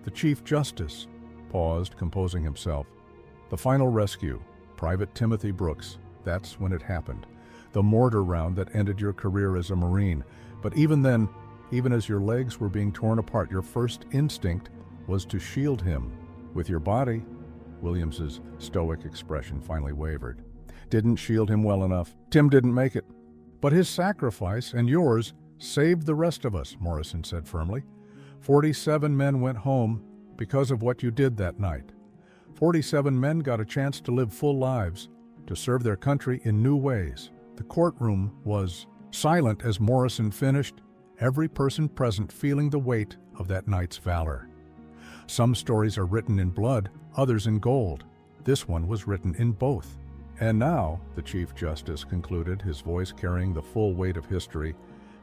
The Chief Justice paused, composing himself. "The final rescue, Private Timothy Brooks, that's when it happened. The mortar round that ended your career as a Marine. But even then, even as your legs were being torn apart, your first instinct was to shield him with your body." Williams's stoic expression finally wavered. "Didn't shield him well enough. Tim didn't make it. But his sacrifice and yours saved the rest of us," Morrison said firmly. 47 men went home because of what you did that night. 47 men got a chance to live full lives, to serve their country in new ways." The courtroom was silent as Morrison finished, every person present feeling the weight of that night's valor. Some stories are written in blood, others in gold. This one was written in both. "And now," the Chief Justice concluded, his voice carrying the full weight of history,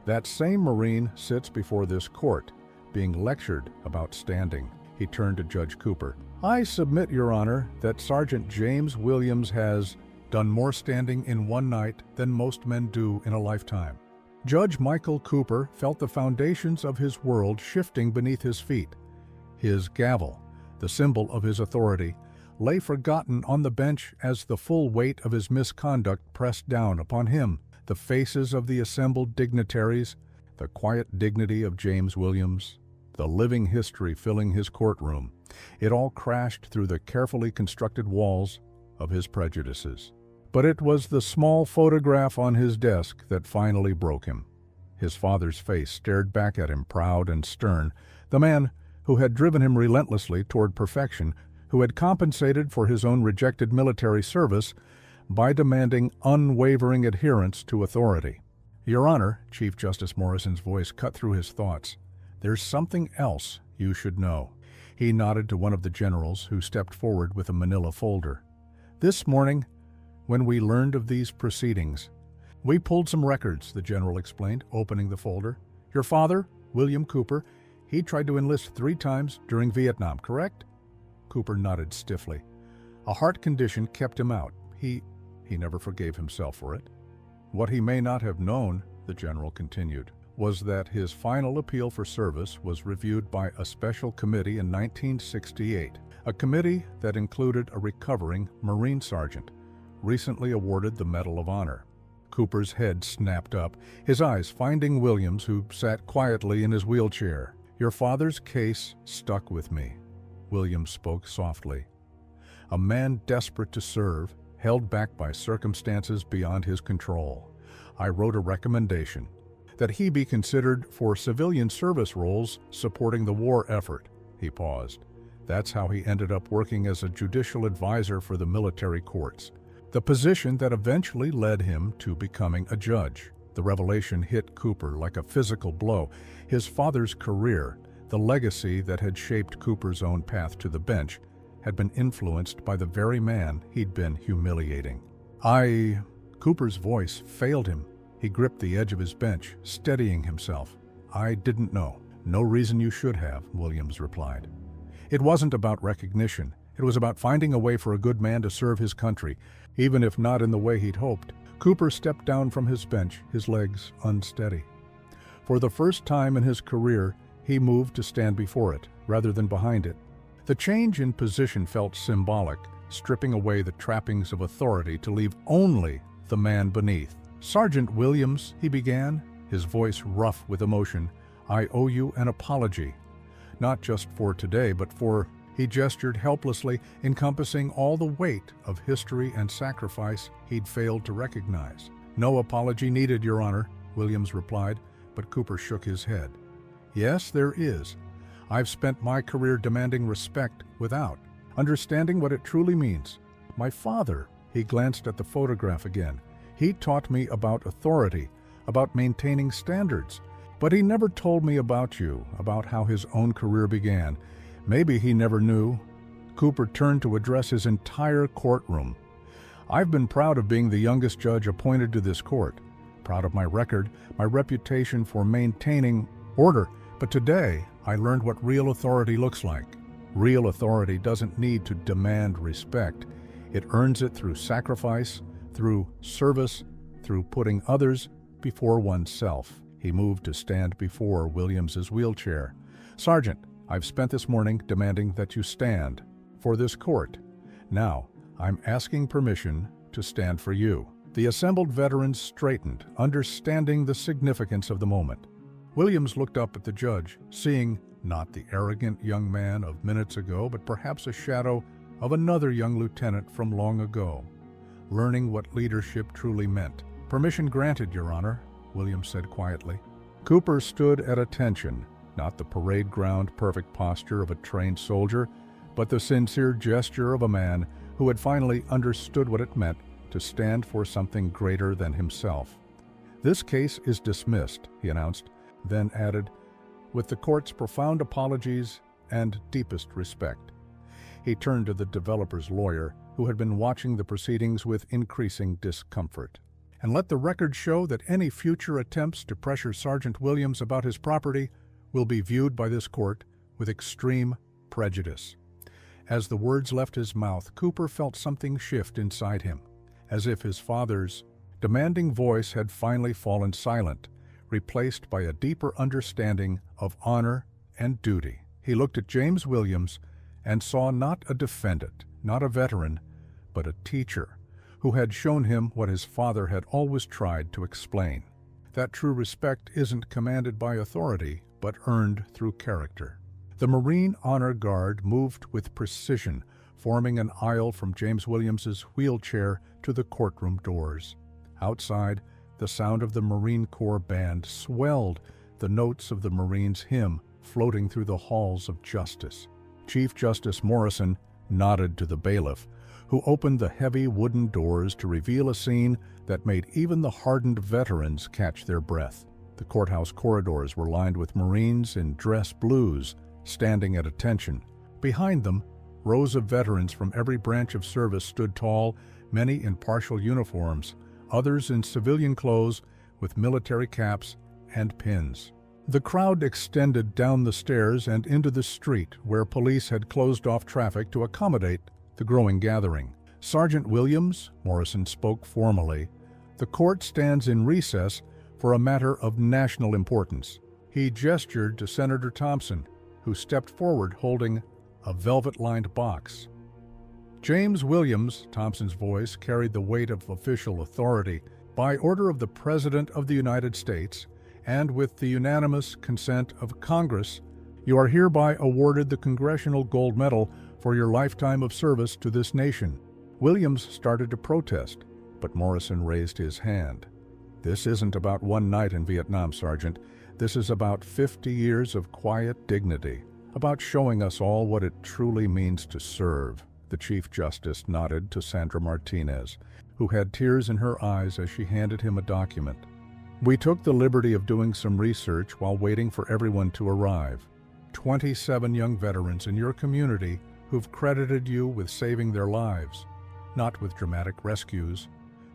"that same Marine sits before this court, being lectured about standing." He turned to Judge Cooper. "I submit, Your Honor, that Sergeant James Williams has done more standing in one night than most men do in a lifetime." Judge Michael Cooper felt the foundations of his world shifting beneath his feet. His gavel, the symbol of his authority, lay forgotten on the bench as the full weight of his misconduct pressed down upon him. The faces of the assembled dignitaries, the quiet dignity of James Williams, the living history filling his courtroom, it all crashed through the carefully constructed walls of his prejudices. But it was the small photograph on his desk that finally broke him. His father's face stared back at him, proud and stern, the man who had driven him relentlessly toward perfection, who had compensated for his own rejected military service by demanding unwavering adherence to authority. "Your Honor," Chief Justice Morrison's voice cut through his thoughts, "there's something else you should know." He nodded to one of the generals who stepped forward with a manila folder. "This morning, when we learned of these proceedings, we pulled some records," the general explained, opening the folder. "Your father, William Cooper, he tried to enlist 3 times during Vietnam, correct?" Cooper nodded stiffly. A heart condition kept him out. He never forgave himself for it. What he may not have known, the general continued, was that his final appeal for service was reviewed by a special committee in 1968, a committee that included a recovering Marine sergeant, recently awarded the Medal of Honor. Cooper's head snapped up, his eyes finding Williams, who sat quietly in his wheelchair. "Your father's case stuck with me," Williams spoke softly. "A man desperate to serve, held back by circumstances beyond his control. I wrote a recommendation that he be considered for civilian service roles supporting the war effort." He paused. That's how he ended up working as a judicial advisor for the military courts, the position that eventually led him to becoming a judge. The revelation hit Cooper like a physical blow. His father's career, the legacy that had shaped Cooper's own path to the bench, had been influenced by the very man he'd been humiliating. Cooper's voice failed him. He gripped the edge of his bench, steadying himself. "I didn't know." "No reason you should have," Williams replied. "It wasn't about recognition. It was about finding a way for a good man to serve his country, even if not in the way he'd hoped." Cooper stepped down from his bench, his legs unsteady. For the first time in his career, he moved to stand before it, rather than behind it. The change in position felt symbolic, stripping away the trappings of authority to leave only the man beneath. "Sergeant Williams," he began, his voice rough with emotion, "I owe you an apology. Not just for today, but for—" He gestured helplessly, encompassing all the weight of history and sacrifice he'd failed to recognize. "No apology needed, Your Honor," Williams replied, but Cooper shook his head. "Yes, there is. I've spent my career demanding respect without understanding what it truly means. My father," he glanced at the photograph again, "he taught me about authority, about maintaining standards. But he never told me about you, about how his own career began. Maybe he never knew." Cooper turned to address his entire courtroom. "I've been proud of being the youngest judge appointed to this court, proud of my record, my reputation for maintaining order. But today, I learned what real authority looks like. Real authority doesn't need to demand respect. It earns it through sacrifice, through service, through putting others before oneself." He moved to stand before Williams's wheelchair. "Sergeant, I've spent this morning demanding that you stand for this court. Now, I'm asking permission to stand for you." The assembled veterans straightened, understanding the significance of the moment. Williams looked up at the judge, seeing not the arrogant young man of minutes ago, but perhaps a shadow of another young lieutenant from long ago, learning what leadership truly meant. "Permission granted, Your Honor," Williams said quietly. Cooper stood at attention, not the parade ground perfect posture of a trained soldier, but the sincere gesture of a man who had finally understood what it meant to stand for something greater than himself. "This case is dismissed," he announced, then added, "with the court's profound apologies and deepest respect." He turned to the developer's lawyer, who had been watching the proceedings with increasing discomfort. "And let the record show that any future attempts to pressure Sergeant Williams about his property will be viewed by this court with extreme prejudice." As the words left his mouth, Cooper felt something shift inside him, as if his father's demanding voice had finally fallen silent, replaced by a deeper understanding of honor and duty. He looked at James Williams and saw not a defendant, not a veteran, but a teacher who had shown him what his father had always tried to explain. That true respect isn't commanded by authority, but earned through character. The Marine Honor Guard moved with precision, forming an aisle from James Williams's wheelchair to the courtroom doors. Outside, the sound of the Marine Corps band swelled, the notes of the Marines' hymn floating through the halls of justice. Chief Justice Morrison nodded to the bailiff, who opened the heavy wooden doors to reveal a scene that made even the hardened veterans catch their breath. The courthouse corridors were lined with Marines in dress blues, standing at attention. Behind them, rows of veterans from every branch of service stood tall, many in partial uniforms, others in civilian clothes with military caps and pins. The crowd extended down the stairs and into the street, where police had closed off traffic to accommodate the growing gathering. "Sergeant Williams," Morrison spoke formally, "the court stands in recess for a matter of national importance." He gestured to Senator Thompson, who stepped forward holding a velvet-lined box. "James Williams," Thompson's voice carried the weight of official authority, "by order of the President of the United States, and with the unanimous consent of Congress, you are hereby awarded the Congressional Gold Medal for your lifetime of service to this nation." Williams started to protest, but Morrison raised his hand. "This isn't about one night in Vietnam, Sergeant. This is about 50 years of quiet dignity, about showing us all what it truly means to serve." The Chief Justice nodded to Sandra Martinez, who had tears in her eyes as she handed him a document. "We took the liberty of doing some research while waiting for everyone to arrive. 27 young veterans in your community who've credited you with saving their lives, not with dramatic rescues,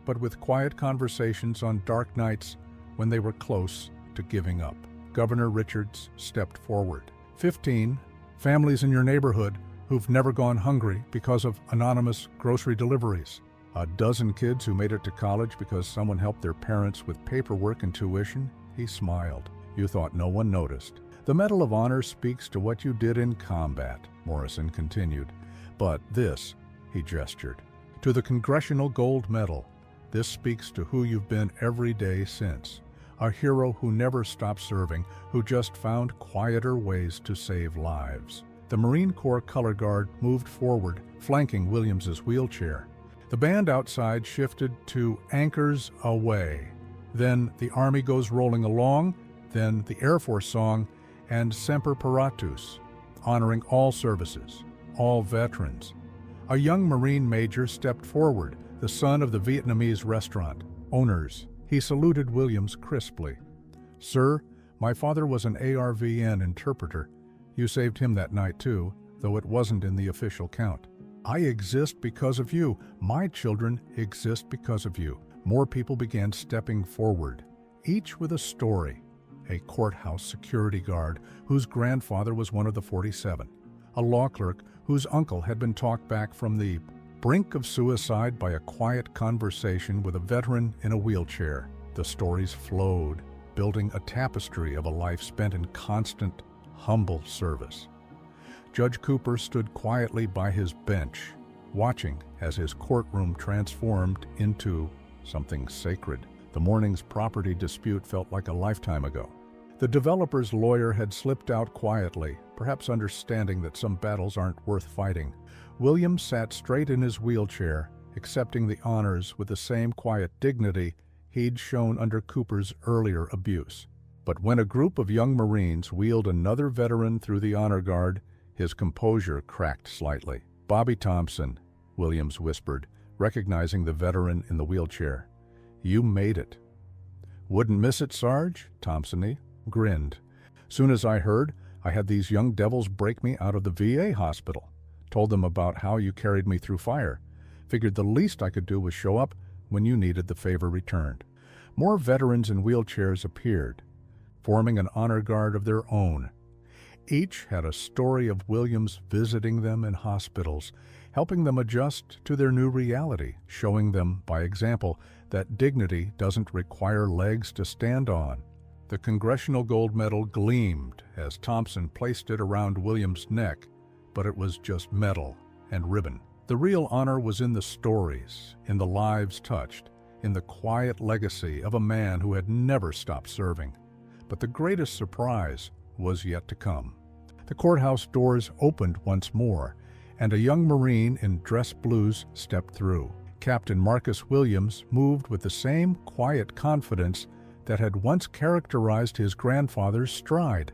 but with quiet conversations on dark nights when they were close to giving up." Governor Richards stepped forward. 15 families in your neighborhood who've never gone hungry because of anonymous grocery deliveries. A dozen kids who made it to college because someone helped their parents with paperwork and tuition. He smiled. "You thought no one noticed." "The Medal of Honor speaks to what you did in combat," Morrison continued. "But this," he gestured, "to the Congressional Gold Medal, this speaks to who you've been every day since. A hero who never stopped serving, who just found quieter ways to save lives." The Marine Corps Color Guard moved forward, flanking Williams's wheelchair. The band outside shifted to "Anchors Aweigh." Then "The Army Goes Rolling Along," then the Air Force song, and "Semper Paratus," honoring all services, all veterans. A young Marine major stepped forward, the son of the Vietnamese restaurant owners. He saluted Williams crisply. "Sir, my father was an ARVN interpreter. You saved him that night too, though it wasn't in the official count. I exist because of you. My children exist because of you." More people began stepping forward, each with a story. A courthouse security guard whose grandfather was one of the 47. A law clerk whose uncle had been talked back from the brink of suicide by a quiet conversation with a veteran in a wheelchair. The stories flowed, building a tapestry of a life spent in constant, humble service. Judge Cooper stood quietly by his bench, watching as his courtroom transformed into something sacred. The morning's property dispute felt like a lifetime ago. The developer's lawyer had slipped out quietly, perhaps understanding that some battles aren't worth fighting. Williams sat straight in his wheelchair, accepting the honors with the same quiet dignity he'd shown under Cooper's earlier abuse. But when a group of young Marines wheeled another veteran through the honor guard, his composure cracked slightly. "Bobby Thompson," Williams whispered, recognizing the veteran in the wheelchair. "You made it." "Wouldn't miss it, Sarge," Thompson grinned. "Soon as I heard, I had these young devils break me out of the VA hospital. Told them about how you carried me through fire. Figured the least I could do was show up when you needed the favor returned." More veterans in wheelchairs appeared, forming an honor guard of their own. Each had a story of Williams visiting them in hospitals, helping them adjust to their new reality, showing them, by example, that dignity doesn't require legs to stand on. The Congressional Gold Medal gleamed as Thompson placed it around Williams' neck, but it was just metal and ribbon. The real honor was in the stories, in the lives touched, in the quiet legacy of a man who had never stopped serving. But the greatest surprise was yet to come. The courthouse doors opened once more, and a young Marine in dress blues stepped through. Captain Marcus Williams moved with the same quiet confidence that had once characterized his grandfather's stride,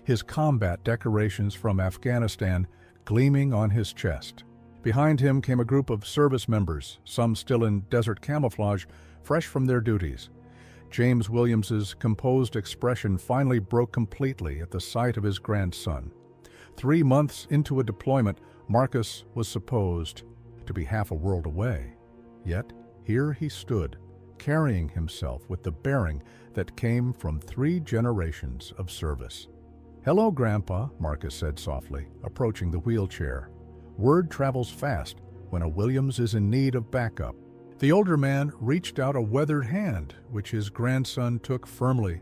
his combat decorations from Afghanistan gleaming on his chest. Behind him came a group of service members, some still in desert camouflage, fresh from their duties. James Williams's composed expression finally broke completely at the sight of his grandson. 3 months into a deployment, Marcus was supposed to be half a world away. Yet here he stood, carrying himself with the bearing that came from 3 generations of service. "Hello, Grandpa," Marcus said softly, approaching the wheelchair. "Word travels fast. when a Williams is in need of backup. The older man reached out a weathered hand, which his grandson took firmly.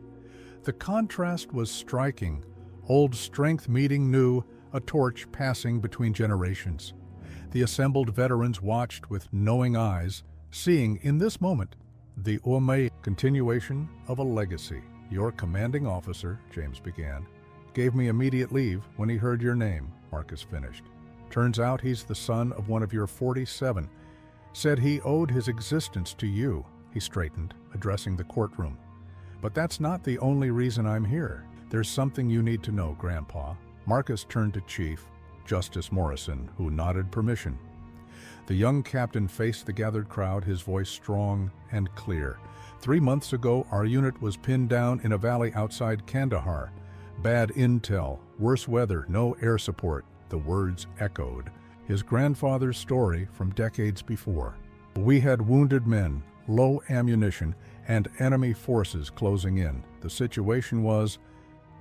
The contrast was striking, old strength meeting new, a torch passing between generations. The assembled veterans watched with knowing eyes, seeing in this moment the continuation of a legacy. Your commanding officer, James began, gave me immediate leave when he heard your name, Marcus finished. Turns out he's the son of one of your 47. Said he owed his existence to you, he straightened, addressing the courtroom. But that's not the only reason I'm here. There's something you need to know, Grandpa. Marcus turned to Chief Justice Morrison, who nodded permission. The young captain faced the gathered crowd, his voice strong and clear. 3 months ago, our unit was pinned down in a valley outside Kandahar. Bad intel, worse weather, no air support. The words echoed his grandfather's story from decades before. We had wounded men, low ammunition, and enemy forces closing in. The situation was,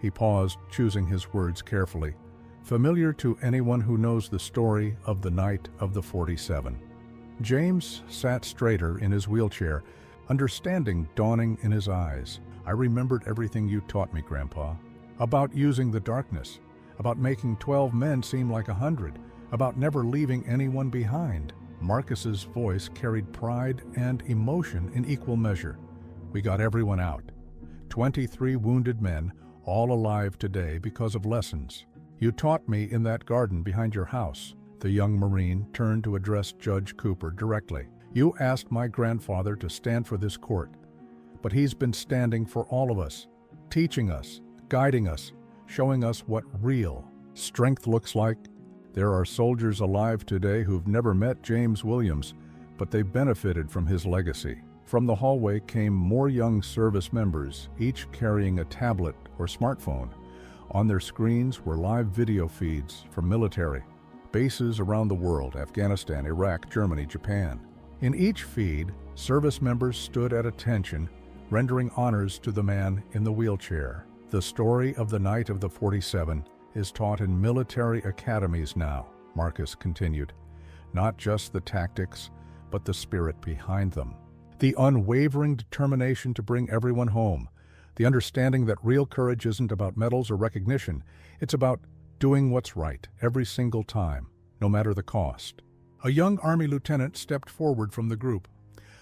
he paused, choosing his words carefully, familiar to anyone who knows the story of the night of the 47. James sat straighter in his wheelchair, understanding dawning in his eyes. I remembered everything you taught me, Grandpa, about using the darkness, about making 12 men seem like 100, about never leaving anyone behind. Marcus's voice carried pride and emotion in equal measure. We got everyone out. 23 wounded men, all alive today because of lessons you taught me in that garden behind your house. The young Marine turned to address Judge Cooper directly. You asked my grandfather to stand for this court, but he's been standing for all of us, teaching us, guiding us, showing us what real strength looks like. There are soldiers alive today who've never met James Williams, but they benefited from his legacy. From the hallway came more young service members, each carrying a tablet or smartphone. On their screens were live video feeds from military bases around the world: Afghanistan, Iraq, Germany, Japan. In each feed, service members stood at attention, rendering honors to the man in the wheelchair. The story of the night of the 47 is taught in military academies now, Marcus continued. Not just the tactics, but the spirit behind them. The unwavering determination to bring everyone home. The understanding that real courage isn't about medals or recognition. It's about doing what's right every single time, no matter the cost. A young Army lieutenant stepped forward from the group.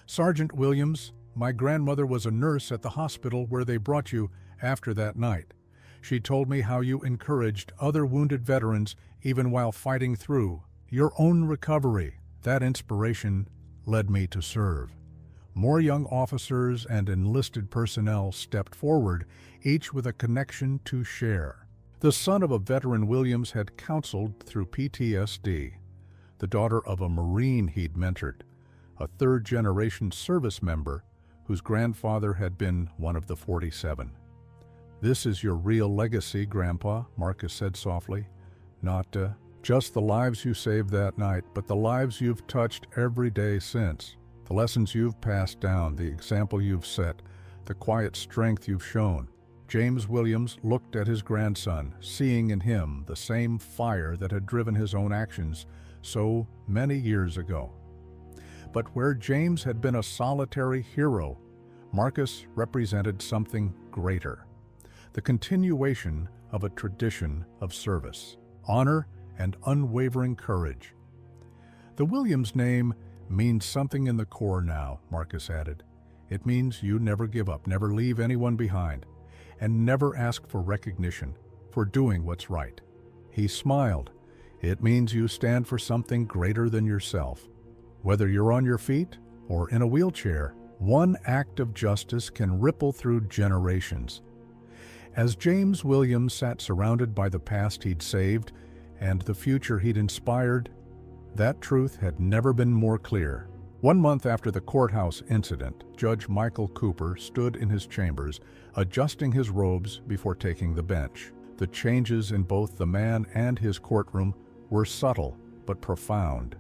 Sergeant Williams, my grandmother was a nurse at the hospital where they brought you after that night. She told me how you encouraged other wounded veterans even while fighting through your own recovery. That inspiration led me to serve. More young officers and enlisted personnel stepped forward, each with a connection to share. The son of a veteran Williams had counseled through PTSD, the daughter of a Marine he'd mentored, a third-generation service member whose grandfather had been one of the 47. This is your real legacy, Grandpa, Marcus said softly. Not just the lives you saved that night, but the lives you've touched every day since. The lessons you've passed down, the example you've set, the quiet strength you've shown. James Williams looked at his grandson, seeing in him the same fire that had driven his own actions so many years ago. But where James had been a solitary hero, Marcus represented something greater. The continuation of a tradition of service, honor, and unwavering courage. The Williams name means something in the Corps now, Marcus added. It means you never give up, never leave anyone behind, and never ask for recognition for doing what's right. He smiled. It means you stand for something greater than yourself. Whether you're on your feet or in a wheelchair, one act of justice can ripple through generations. As James Williams sat surrounded by the past he'd saved and the future he'd inspired, that truth had never been more clear. 1 month after the courthouse incident, Judge Michael Cooper stood in his chambers, adjusting his robes before taking the bench. The changes in both the man and his courtroom were subtle but profound.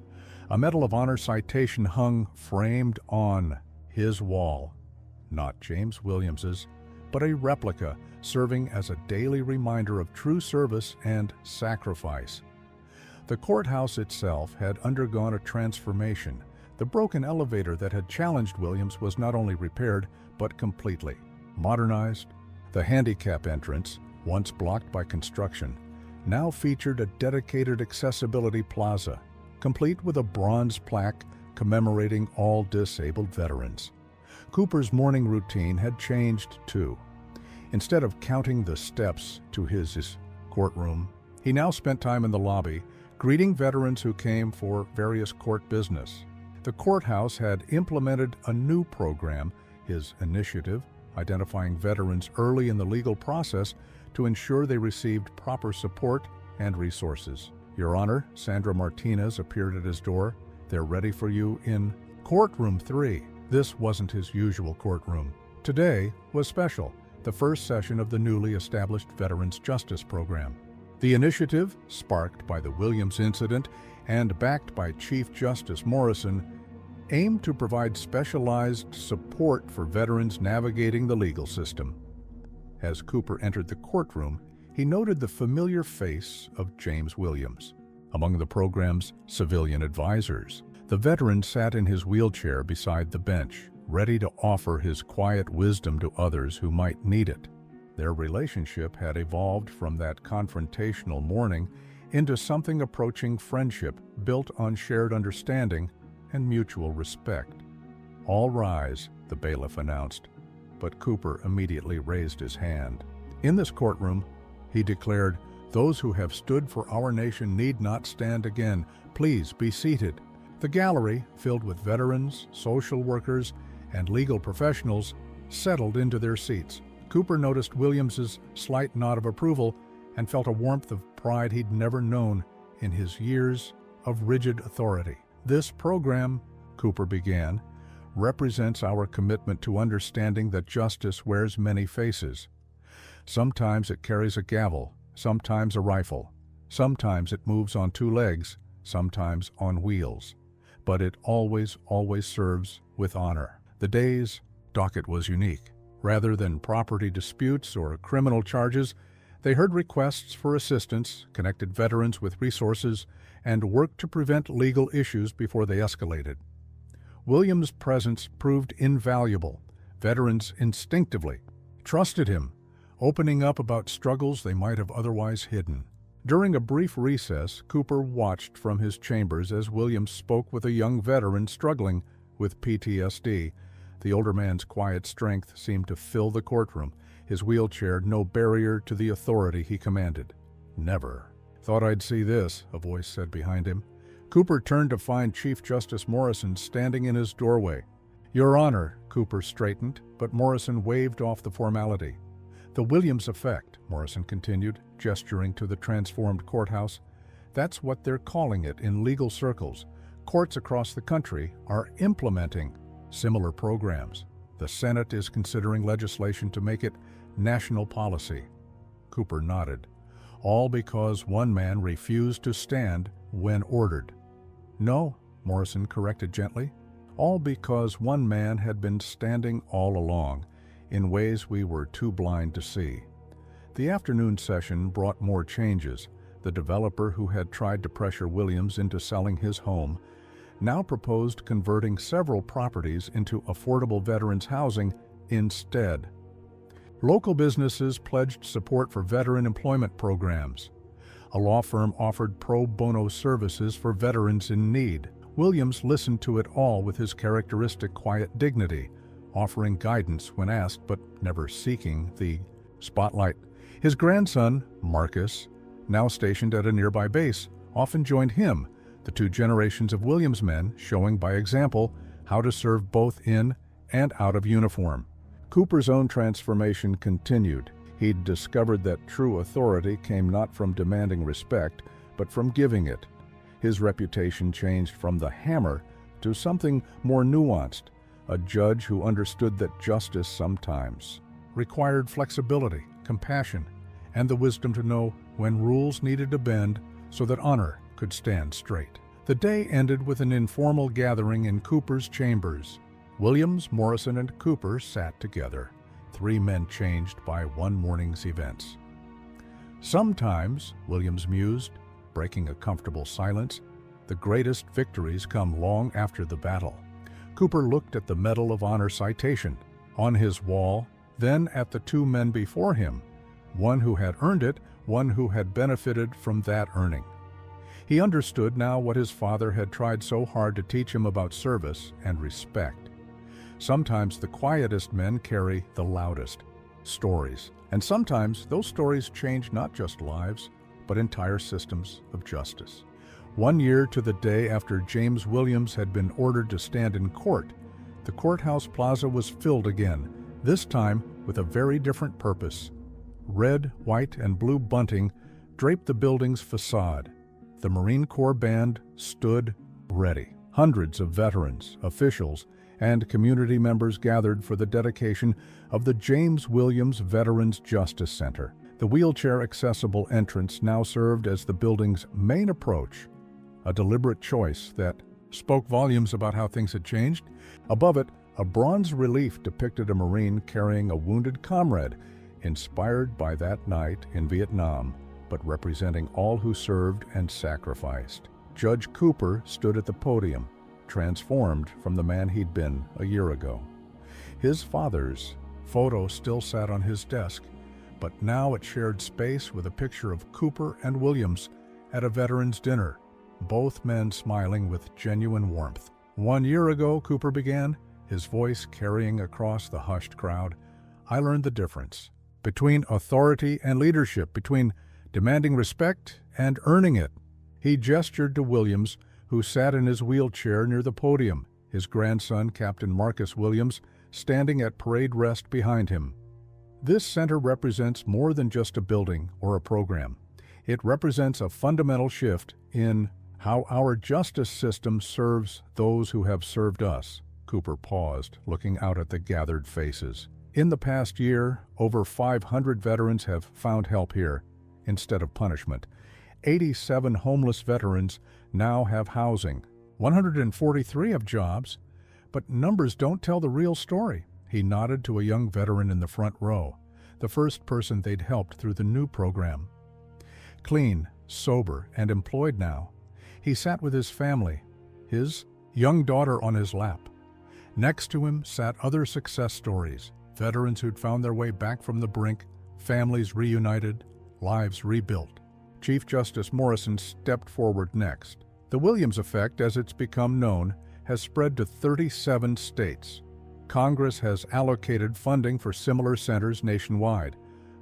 A Medal of Honor citation hung framed on his wall. Not James Williams's, but a replica serving as a daily reminder of true service and sacrifice. The courthouse itself had undergone a transformation. The broken elevator that had challenged Williams was not only repaired, but completely modernized. The handicap entrance, once blocked by construction, now featured a dedicated accessibility plaza, complete with a bronze plaque commemorating all disabled veterans. Cooper's morning routine had changed too. Instead of counting the steps to his courtroom, he now spent time in the lobby, greeting veterans who came for various court business. The courthouse had implemented a new program, his initiative, identifying veterans early in the legal process to ensure they received proper support and resources. Your Honor, Sandra Martinez appeared at his door. They're ready for you in Courtroom 3. This wasn't his usual courtroom. Today was special, the first session of the newly established Veterans Justice Program. The initiative, sparked by the Williams incident and backed by Chief Justice Morrison, aimed to provide specialized support for veterans navigating the legal system. As Cooper entered the courtroom, he noted the familiar face of James Williams. Among the program's civilian advisors, the veteran sat in his wheelchair beside the bench, ready to offer his quiet wisdom to others who might need it. Their relationship had evolved from that confrontational morning into something approaching friendship built on shared understanding and mutual respect. "All rise," the bailiff announced, but Cooper immediately raised his hand. In this courtroom, he declared, "Those who have stood for our nation need not stand again. Please be seated." The gallery, filled with veterans, social workers, and legal professionals, settled into their seats. Cooper noticed Williams's slight nod of approval and felt a warmth of pride he'd never known in his years of rigid authority. "This program," Cooper began, "represents our commitment to understanding that justice wears many faces. Sometimes it carries a gavel, sometimes a rifle, sometimes it moves on two legs, sometimes on wheels. But it always serves with honor." The day's docket was unique. Rather than property disputes or criminal charges, they heard requests for assistance, connected veterans with resources, and worked to prevent legal issues before they escalated. Williams' presence proved invaluable. Veterans instinctively trusted him, opening up about struggles they might have otherwise hidden. During a brief recess, Cooper watched from his chambers as Williams spoke with a young veteran struggling with PTSD. The older man's quiet strength seemed to fill the courtroom, his wheelchair no barrier to the authority he commanded. "Never thought I'd see this," a voice said behind him. Cooper turned to find Chief Justice Morrison standing in his doorway. "Your Honor," Cooper straightened, but Morrison waved off the formality. "The Williams effect," Morrison continued, gesturing to the transformed courthouse. "That's what they're calling it in legal circles. Courts across the country are implementing similar programs. The Senate is considering legislation to make it national policy." Cooper nodded. "All because one man refused to stand when ordered." "No," Morrison corrected gently. "All because one man had been standing all along, in ways we were too blind to see." The afternoon session brought more changes. The developer who had tried to pressure Williams into selling his home now proposed converting several properties into affordable veterans housing instead. Local businesses pledged support for veteran employment programs. A law firm offered pro bono services for veterans in need. Williams listened to it all with his characteristic quiet dignity, offering guidance when asked but never seeking the spotlight. His grandson, Marcus, now stationed at a nearby base, often joined him, the two generations of Williams men showing by example how to serve both in and out of uniform. Cooper's own transformation continued. He'd discovered that true authority came not from demanding respect, but from giving it. His reputation changed from the hammer to something more nuanced, a judge who understood that justice sometimes required flexibility, compassion, and the wisdom to know when rules needed to bend so that honor could stand straight. The day ended with an informal gathering in Cooper's chambers. Williams, Morrison, and Cooper sat together, three men changed by one morning's events. "Sometimes," Williams mused, breaking a comfortable silence. "The greatest victories come long after the battle." Cooper looked at the Medal of Honor citation on his wall, then at the two men before him, one who had earned it, one who had benefited from that earning. He understood now what his father had tried so hard to teach him about service and respect. Sometimes the quietest men carry the loudest stories, and sometimes those stories change not just lives, but entire systems of justice. 1 year to the day after James Williams had been ordered to stand in court, the courthouse plaza was filled again, this time with a very different purpose. Red, white, and blue bunting draped the building's facade. The Marine Corps band stood ready. Hundreds of veterans, officials, and community members gathered for the dedication of the James Williams Veterans Justice Center. The wheelchair-accessible entrance now served as the building's main approach, a deliberate choice that spoke volumes about how things had changed. Above it, a bronze relief depicted a Marine carrying a wounded comrade, inspired by that night in Vietnam, but representing all who served and sacrificed. Judge Cooper stood at the podium, transformed from the man he'd been a year ago. His father's photo still sat on his desk, but now it shared space with a picture of Cooper and Williams at a veterans' dinner, both men smiling with genuine warmth. 1 year ago, Cooper began, his voice carrying across the hushed crowd, "I learned the difference between authority and leadership, between demanding respect and earning it." He gestured to Williams, who sat in his wheelchair near the podium, his grandson, Captain Marcus Williams, standing at parade rest behind him. This center represents more than just a building or a program. It represents a fundamental shift in how our justice system serves those who have served us. Cooper paused, looking out at the gathered faces. In the past year, over 500 veterans have found help here instead of punishment. 87 homeless veterans now have housing. 143 have jobs, but numbers don't tell the real story. He nodded to a young veteran in the front row, the first person they'd helped through the new program. Clean, sober, and employed now, he sat with his family, his young daughter on his lap. Next to him sat other success stories, veterans who'd found their way back from the brink, families reunited, lives rebuilt. Chief Justice Morrison stepped forward next. The Williams Effect, as it's become known, has spread to 37 states. Congress has allocated funding for similar centers nationwide,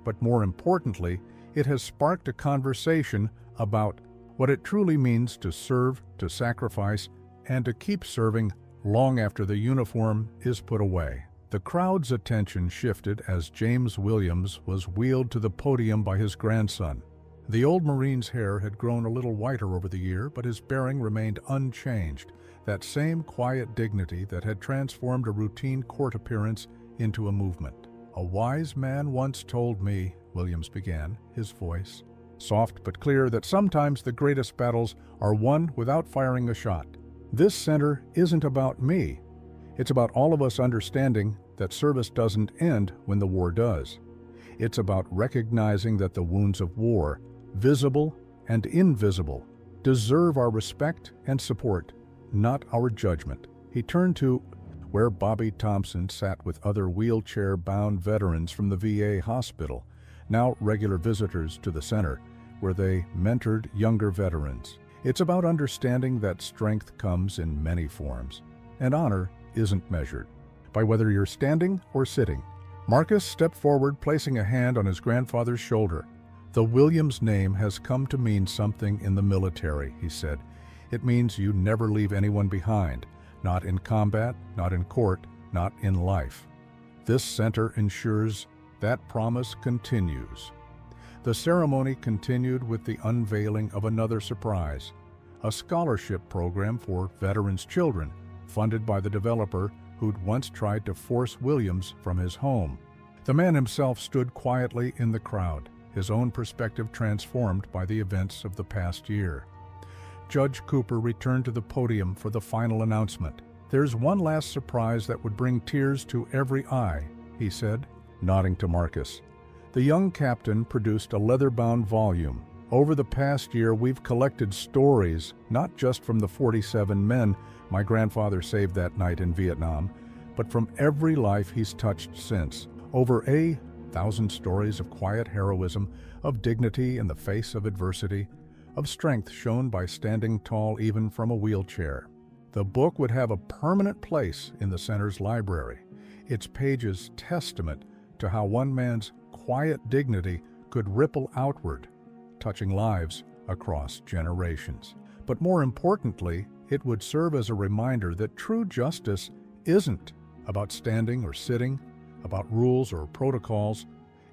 but more importantly, it has sparked a conversation about what it truly means to serve, to sacrifice, and to keep serving long after the uniform is put away. The crowd's attention shifted as James Williams was wheeled to the podium by his grandson. The old Marine's hair had grown a little whiter over the year, but his bearing remained unchanged, that same quiet dignity that had transformed a routine court appearance into a movement. "A wise man once told me," Williams began, his voice soft but clear, "that sometimes the greatest battles are won without firing a shot. This center isn't about me. It's about all of us understanding that service doesn't end when the war does. It's about recognizing that the wounds of war, visible and invisible, deserve our respect and support, not our judgment." He turned to where Bobby Thompson sat with other wheelchair-bound veterans from the VA hospital, now regular visitors to the center, where they mentored younger veterans. It's about understanding that strength comes in many forms, and honor isn't measured by whether you're standing or sitting. Marcus stepped forward, placing a hand on his grandfather's shoulder. "The Williams name has come to mean something in the military," he said. "It means you never leave anyone behind, not in combat, not in court, not in life. This center ensures that promise continues." The ceremony continued with the unveiling of another surprise, a scholarship program for veterans' children, funded by the developer who'd once tried to force Williams from his home. The man himself stood quietly in the crowd, his own perspective transformed by the events of the past year. Judge Cooper returned to the podium for the final announcement. "There's one last surprise that would bring tears to every eye," he said, nodding to Marcus. The young captain produced a leather-bound volume, Over the past year, we've collected stories, not just from the 47 men my grandfather saved that night in Vietnam, but from every life he's touched since. Over 1,000 stories of quiet heroism, of dignity in the face of adversity, of strength shown by standing tall even from a wheelchair. The book would have a permanent place in the center's library, its pages testament to how one man's quiet dignity could ripple outward, touching lives across generations. But more importantly, it would serve as a reminder that true justice isn't about standing or sitting, about rules or protocols.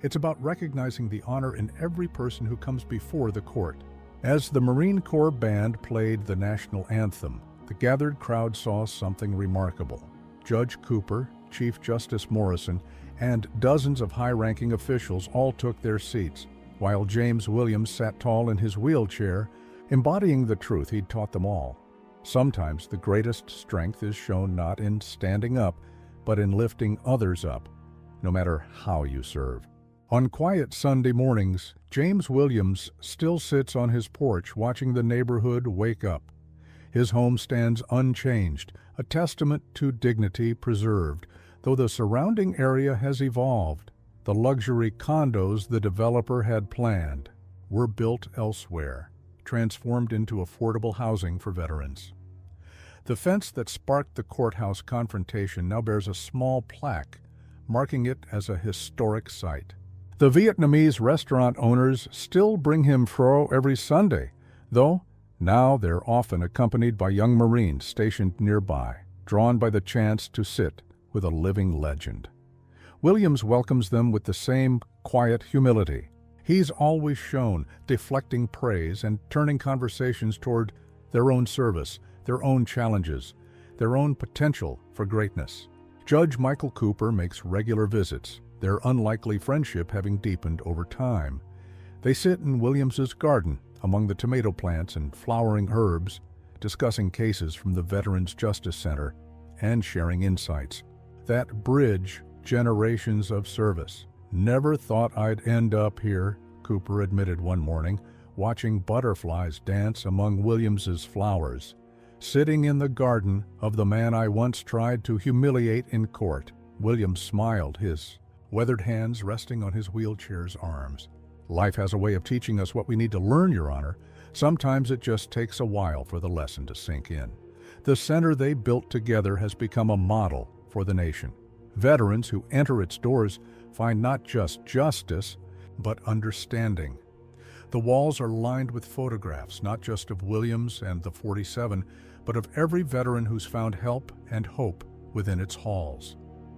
It's about recognizing the honor in every person who comes before the court. As the Marine Corps band played the national anthem, the gathered crowd saw something remarkable. Judge Cooper, Chief Justice Morrison, and dozens of high-ranking officials all took their seats, while James Williams sat tall in his wheelchair, embodying the truth he'd taught them all. Sometimes the greatest strength is shown not in standing up, but in lifting others up, no matter how you serve. On quiet Sunday mornings, James Williams still sits on his porch watching the neighborhood wake up. His home stands unchanged, a testament to dignity preserved, though the surrounding area has evolved. The luxury condos the developer had planned were built elsewhere, transformed into affordable housing for veterans. The fence that sparked the courthouse confrontation now bears a small plaque, marking it as a historic site. The Vietnamese restaurant owners still bring him pho every Sunday, though now they're often accompanied by young Marines stationed nearby, drawn by the chance to sit with a living legend. Williams welcomes them with the same quiet humility. He's always shown, deflecting praise and turning conversations toward their own service, their own challenges, their own potential for greatness. Judge Michael Cooper makes regular visits, their unlikely friendship having deepened over time. They sit in Williams's garden among the tomato plants and flowering herbs, discussing cases from the Veterans Justice Center and sharing insights that bridge generations of service. "Never thought I'd end up here," Cooper admitted one morning, watching butterflies dance among Williams's flowers, "sitting in the garden of the man I once tried to humiliate in court." Williams smiled, his weathered hands resting on his wheelchair's arms. "Life has a way of teaching us what we need to learn, Your Honor. Sometimes it just takes a while for the lesson to sink in." The center they built together has become a model for the nation. Veterans who enter its doors find not just justice, but understanding. The walls are lined with photographs, not just of Williams and the 47, but of every veteran who's found help and hope within its halls.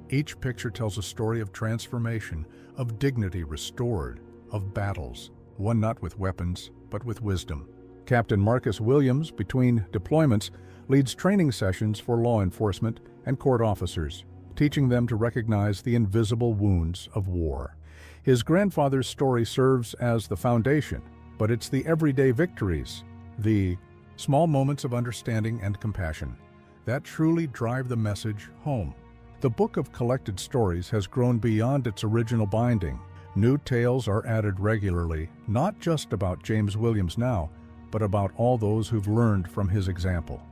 Each picture tells a story of transformation, of dignity restored, of battles, won not with weapons, but with wisdom. Captain Marcus Williams, between deployments, leads training sessions for law enforcement and court officers, teaching them to recognize the invisible wounds of war. His grandfather's story serves as the foundation, but it's the everyday victories, the small moments of understanding and compassion, that truly drive the message home. The book of collected stories has grown beyond its original binding. New tales are added regularly, not just about James Williams now, but about all those who've learned from his example.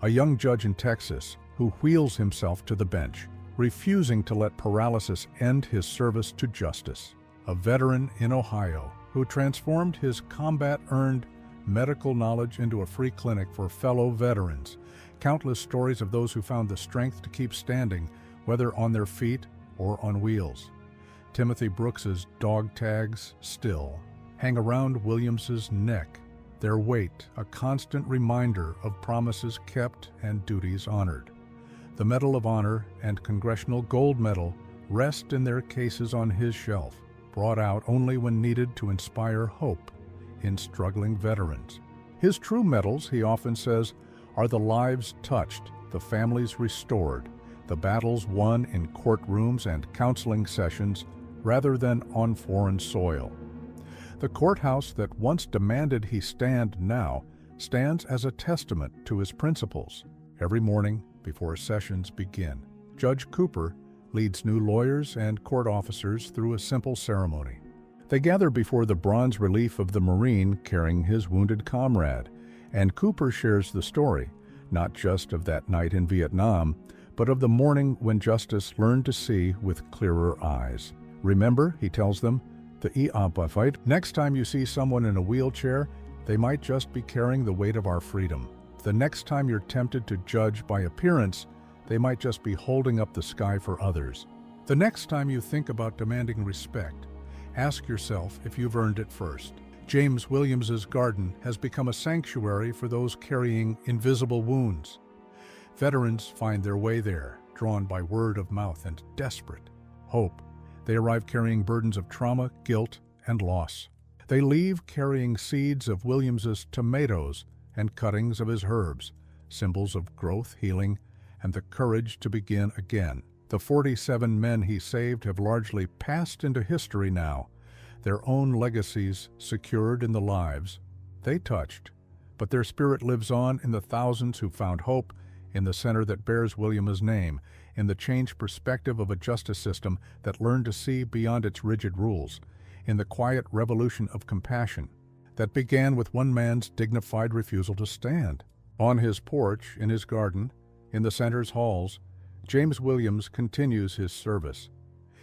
A young judge in Texas who wheels himself to the bench, refusing to let paralysis end his service to justice. A veteran in Ohio who transformed his combat-earned medical knowledge into a free clinic for fellow veterans. Countless stories of those who found the strength to keep standing, whether on their feet or on wheels. Timothy Brooks's dog tags still hang around Williams's neck, their weight a constant reminder of promises kept and duties honored. The Medal of Honor and Congressional Gold Medal rest in their cases on his shelf, brought out only when needed to inspire hope in struggling veterans. His true medals, he often says, are the lives touched, the families restored, the battles won in courtrooms and counseling sessions rather than on foreign soil. The courthouse that once demanded he stand now stands as a testament to his principles. Every morning before sessions begin, Judge Cooper leads new lawyers and court officers through a simple ceremony. They gather before the bronze relief of the Marine carrying his wounded comrade, and Cooper shares the story, not just of that night in Vietnam, but of the morning when Justice learned to see with clearer eyes. Remember, he tells them, the Iapa fight. Next time you see someone in a wheelchair, they might just be carrying the weight of our freedom. The next time you're tempted to judge by appearance, they might just be holding up the sky for others. The next time you think about demanding respect, ask yourself if you've earned it first. James Williams's garden has become a sanctuary for those carrying invisible wounds. Veterans find their way there, drawn by word of mouth and desperate hope. They arrive carrying burdens of trauma, guilt, and loss. They leave carrying seeds of Williams's tomatoes and cuttings of his herbs, symbols of growth, healing, and the courage to begin again. The 47 men he saved have largely passed into history now, their own legacies secured in the lives they touched. But their spirit lives on in the thousands who found hope in the center that bears Williams's name, in the changed perspective of a justice system that learned to see beyond its rigid rules, in the quiet revolution of compassion that began with one man's dignified refusal to stand. On his porch, in his garden, in the center's halls, James Williams continues his service.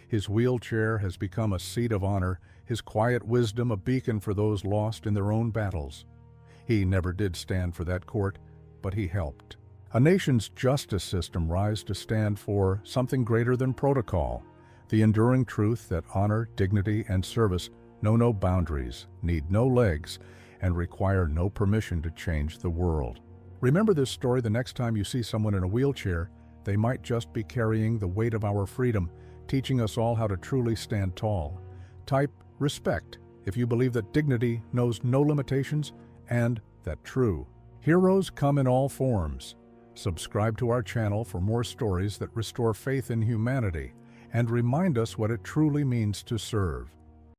His wheelchair has become a seat of honor, his quiet wisdom a beacon for those lost in their own battles. He never did stand for that court, but he helped. A nation's justice system rise to stand for something greater than protocol, the enduring truth that honor, dignity, and service know no boundaries, need no legs, and require no permission to change the world. Remember this story the next time you see someone in a wheelchair. They might just be carrying the weight of our freedom, teaching us all how to truly stand tall. Type respect if you believe that dignity knows no limitations and that true heroes come in all forms. Subscribe to our channel for more stories that restore faith in humanity and remind us what it truly means to serve.